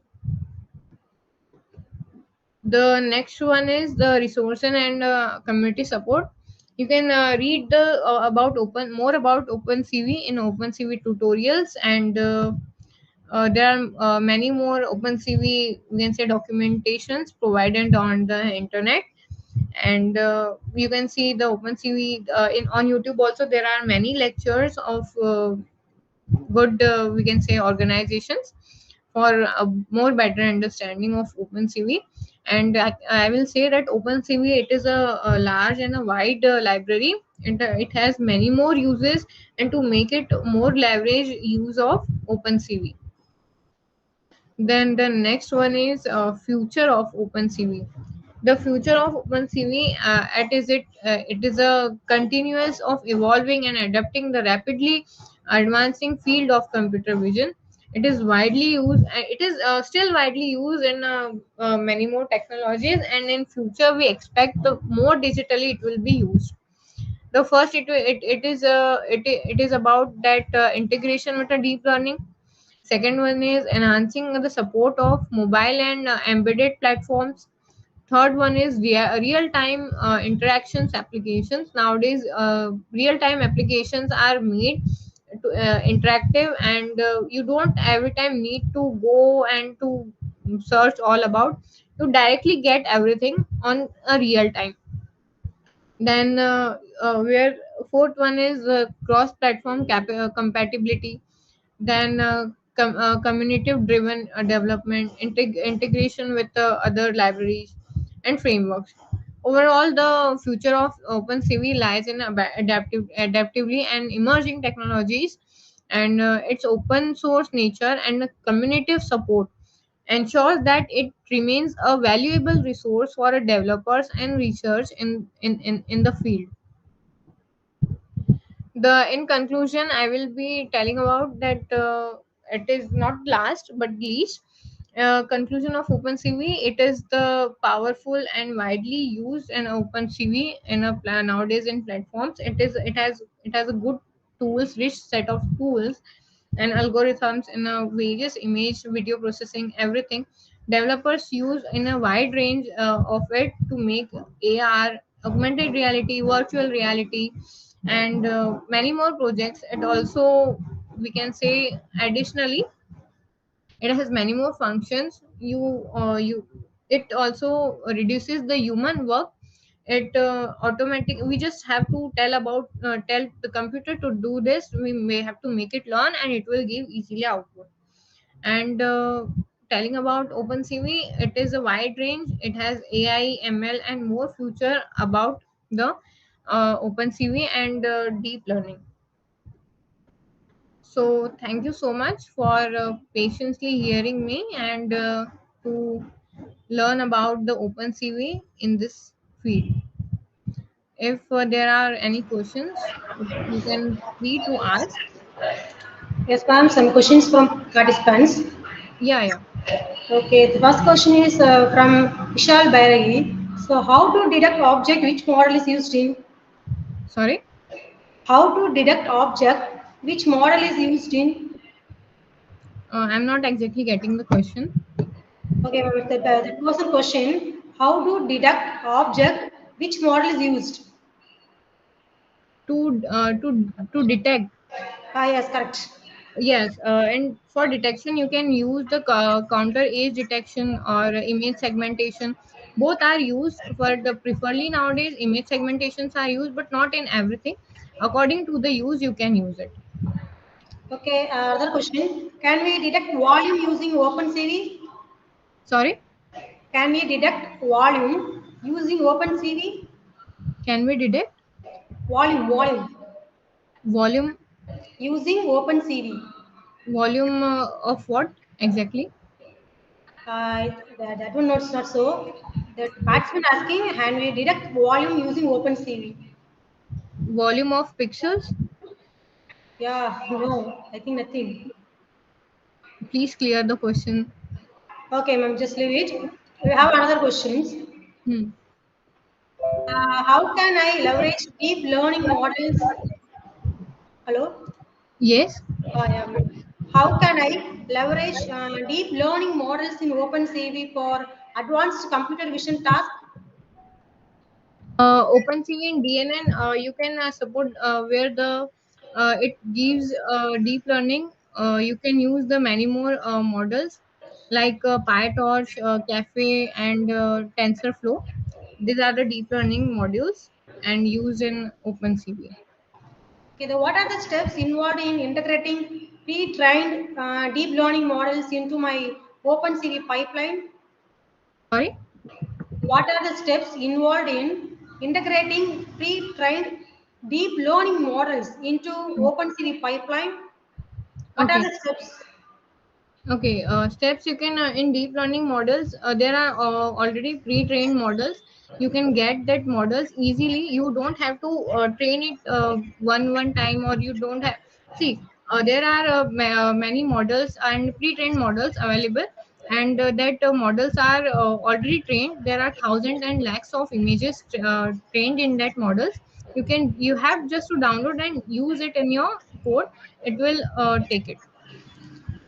The next one is the resource and community support. You can read the about open more about OpenCV in OpenCV tutorials, and there are many more OpenCV, we can say, documentations provided on the internet. And you can see the OpenCV in on YouTube also. There are many lectures of good, we can say, organizations for a more better understanding of OpenCV. And I will say that OpenCV, it is a large and a wide library. It has many more uses, and to make it more leverage use of OpenCV. Then the next one is future of OpenCV. The future of OpenCV, it is a continuous of evolving and adapting the rapidly advancing field of computer vision. It is widely used. It is still widely used in many more technologies, and in future we expect the more digitally it will be used. The first, it is about that integration with a deep learning. Second one is enhancing the support of mobile and embedded platforms. Third one is real time interactions applications. Nowadays, real time applications are made to, interactive, and you don't every time need to go and to search all about. You directly get everything on a real time. Then where fourth one is cross platform compatibility. Then community driven development, integration with other libraries. and frameworks. Overall, the future of OpenCV lies in adaptively and emerging technologies, and its open source nature and community support ensures that it remains a valuable resource for developers and research in the field. The In conclusion, I will be telling about that it is not last but least. Conclusion of OpenCV: it is the powerful and widely used and OpenCV in a plan nowadays in platforms. It has a good tools, rich set of tools and algorithms in a various image, video processing, everything. Developers use in a wide range of it to make AR, augmented reality, virtual reality, and many more projects. It also, we can say, additionally, it has many more functions. You It also reduces the human work. It automatic We just have to tell the computer to do this. We may have to make it learn, and it will give easily output. And telling about OpenCV, it is a wide range. It has AI, ML, and more future about the OpenCV and deep learning. So thank you so much for patiently hearing me and to learn about the OpenCV in this field. If there are any questions, you can free to ask. Yes, ma'am. Some questions from participants. Yeah, yeah. Okay, the first question is from Vishal Bairagi. So, how to detect object which model is used in? Sorry, How to detect object which model is used in? I'm not exactly getting the question. Okay, ma'am. That was a question. How to detect object which model is used? To detect. Ah, yes, correct. Yes, and for detection, you can use the counter age detection or image segmentation. Both are used for the preferably nowadays. Image segmentations are used, but not in everything. According to the use, you can use it. Okay, other question. Can we detect volume using OpenCV? Sorry, Can we detect volume using OpenCV? can we detect Volume volume? using OpenCV. Volume of what exactly? That one not so. The participant asking, can we detect volume using OpenCV? Volume of pixels? Yeah, no, I think nothing. Please clear the question. Okay, ma'am, just leave it. We have another questions. Hmm. How can I leverage deep learning models? Hello? Yes. Yeah, ma'am. How can I leverage deep learning models in OpenCV for advanced computer vision tasks? OpenCV and DNN, you can support where the it gives deep learning. You can use the many more models like PyTorch, Cafe, and TensorFlow. These are the deep learning modules and used in OpenCV. Okay, what are the steps involved in integrating pre-trained deep learning models into my OpenCV pipeline? Sorry. What are the steps involved in integrating pre-trained deep learning models into OpenCV pipeline? What are Okay. the steps? Okay, steps you can in deep learning models. There are already pre-trained models. You can get that models easily. You don't have to train it one time, or you don't have. See, there are many models and pre-trained models available, and that models are already trained. There are thousands and lakhs of images trained in that models. You have just to download and use it in your code. It will take it.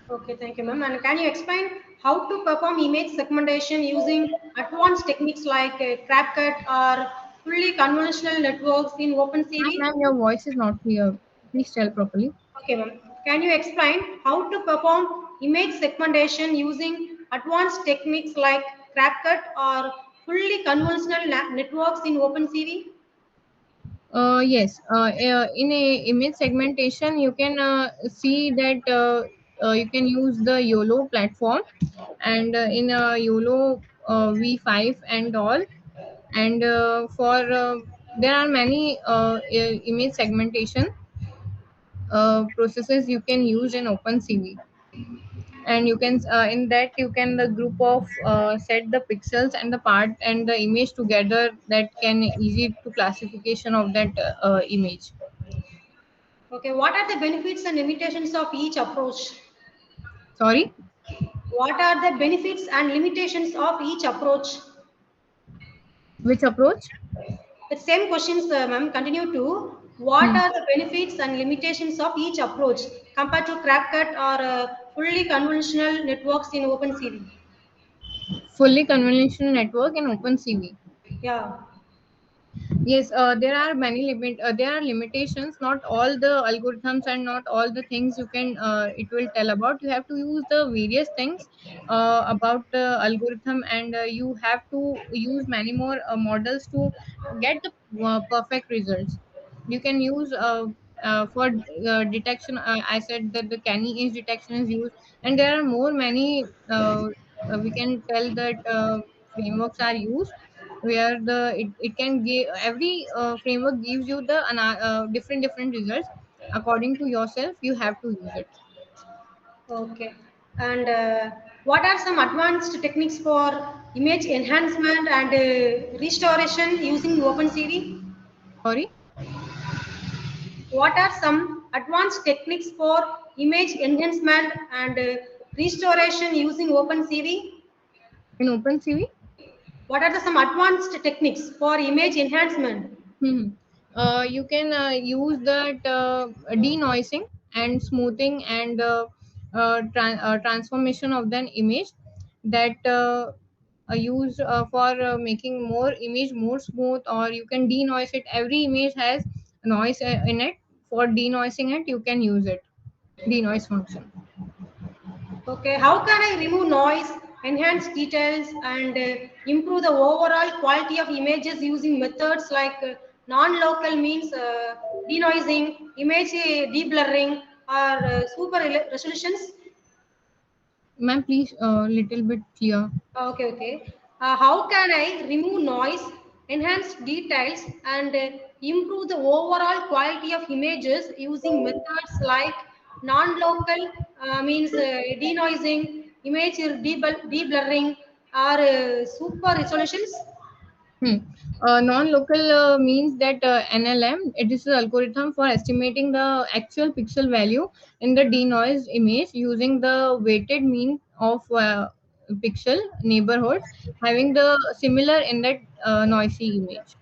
Okay, thank you, ma'am. And can you explain how to perform image segmentation using advanced techniques like CrapCut or fully convolutional networks in Ma'am, OpenCV? your voice is not clear. Please tell properly. Okay, ma'am. Can you explain how to perform image segmentation using advanced techniques like CrapCut or fully convolutional networks in OpenCV? Yes. In a image segmentation, you can see that you can use the YOLO platform, and in a YOLO V5 and all. And for there are many image segmentation processes you can use in OpenCV. And you can in that you can the group of set the pixels and the part and the image together, that can easy to classification of that image. Okay, what are the benefits and limitations of each approach? Sorry, What are the benefits and limitations of each approach? which approach? The same questions, ma'am, continue to what Hmm. are the benefits and limitations of each approach compared to CrackCut or fully convolutional networks in OpenCV? Fully convolutional network in OpenCV. Yeah. Yes, there are many there are limitations. Not all the algorithms and not all the things you can it will tell about. You have to use the various things about the algorithm, and you have to use many more models to get the perfect results. You can use for detection. I said that the canny edge detection is used, and there are more many. We can tell that frameworks are used, where it can give every framework gives you the different results according to yourself. You have to use it. Okay. And what are some advanced techniques for image enhancement and restoration using OpenCV? Sorry, What are some advanced techniques for image enhancement and restoration using OpenCV? in OpenCV. What are some advanced techniques for image enhancement? Hmm. You can use that denoising and smoothing and transformation of the image, that are used for making more image more smooth, or you can denoise it. Every image has noise in it. For denoising it, you can use it, denoise function. Okay, how can I remove noise, enhance details, and improve the overall quality of images using methods like non-local means denoising, image deblurring, or resolutions? Ma'am, please little bit clear. Okay, okay. How can I remove noise, enhance details, and improve the overall quality of images using methods like non-local means denoising, image deblurring, or super resolutions? Hmm. Non-local means that NLM, it is an algorithm for estimating the actual pixel value in the denoised image using the weighted mean of pixel neighborhoods having the similar in that noisy image.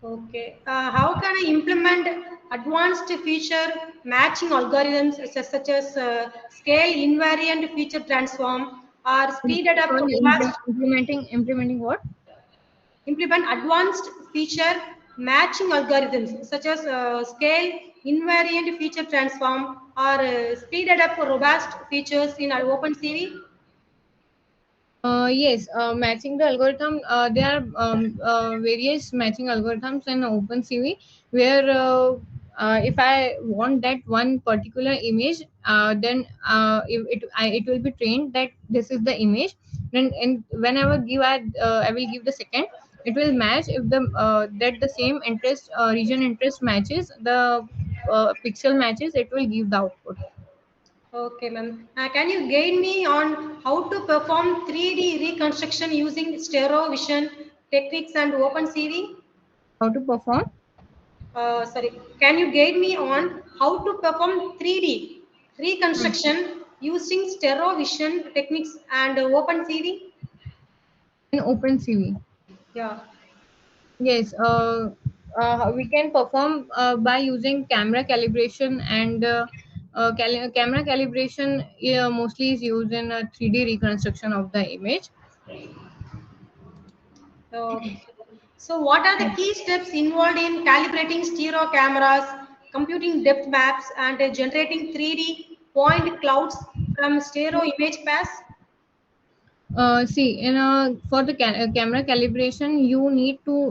Okay. How can I implement advanced feature matching algorithms such as scale invariant feature transform or speeded up Sorry, robust implementing what? implement advanced feature matching algorithms such as scale invariant feature transform or speeded up robust features in our OpenCV? Yes, matching the algorithm. There are various matching algorithms in OpenCV, where if I want that one particular image, then it will be trained that this is the image. Then whenever I will give the second, it will match if the that the same interest region interest matches the pixel matches. It will give the output. Okay, ma'am. Can you guide me on how to perform 3D reconstruction using stereo vision techniques and OpenCV? How to perform? Sorry, can you guide me on how to perform 3D Hmm. reconstruction using stereo vision techniques and OpenCV? In OpenCV. Yeah. Yes, we can perform by using camera calibration, and camera calibration mostly is used in 3D reconstruction of the image. Okay. So, what are the key steps involved in calibrating stereo cameras, computing depth maps, and generating 3D point clouds from stereo image paths? See, for the camera calibration, you need to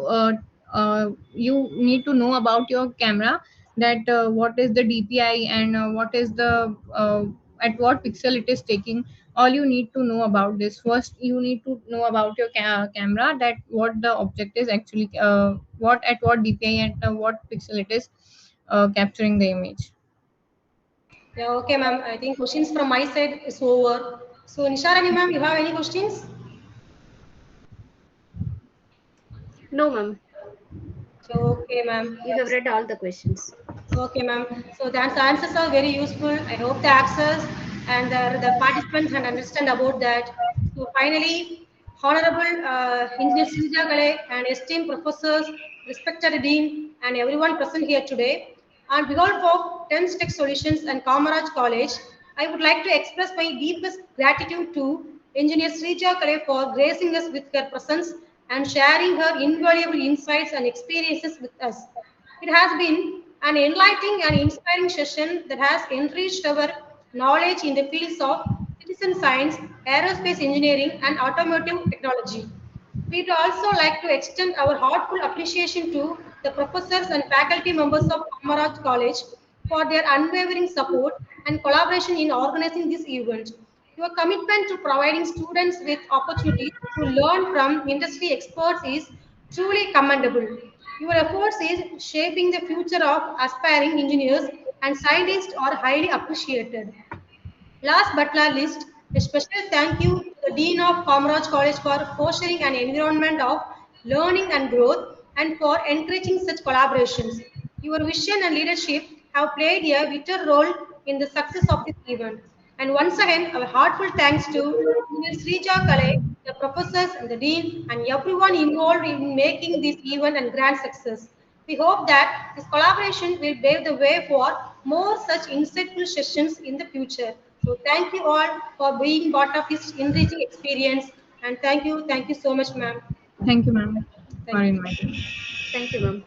know about your camera, that what is the DPI, and what is the at what pixel it is taking, all you need to know about this. First you need to know about your camera, that what the object is actually, what at what dpi and what pixel it is capturing the image. Yeah, okay, ma'am. I think questions from my side is over. So, Nisharani, ma'am, you have any questions? No, ma'am. So, okay, ma'am. You have read all the questions. Okay, ma'am. So the answers are very useful. I hope the access and the participants can understand about that. So finally, Honorable Engineer Srija Kale and esteemed professors, respected Dean, and everyone present here today, on behalf of 10 Tech Solutions and Kamaraj College, I would like to express my deepest gratitude to Engineer Srija Kale for gracing us with her presence and sharing her invaluable insights and experiences with us. It has been an enlightening and inspiring session that has enriched our knowledge in the fields of citizen science, aerospace engineering, and automotive technology. We'd also like to extend our heartfelt appreciation to the professors and faculty members of Kamaraj College for their unwavering support and collaboration in organizing this event. Your commitment to providing students with opportunities to learn from industry experts is truly commendable. Your efforts in shaping the future of aspiring engineers and scientists are highly appreciated. Last but not least, a special thank you to the Dean of Comrade College for fostering an environment of learning and growth and for encouraging such collaborations. Your vision and leadership have played a vital role in the success of this event. And once again, our heartfelt thanks to Engineer Srija Kale, the professors and the dean, and everyone involved in making this event and grand success. We hope that this collaboration will pave the way for more such insightful sessions in the future. So thank you all for being part of this enriching experience. And thank you so much, ma'am. Thank you, ma'am, for Thank you. inviting me. Thank you, ma'am.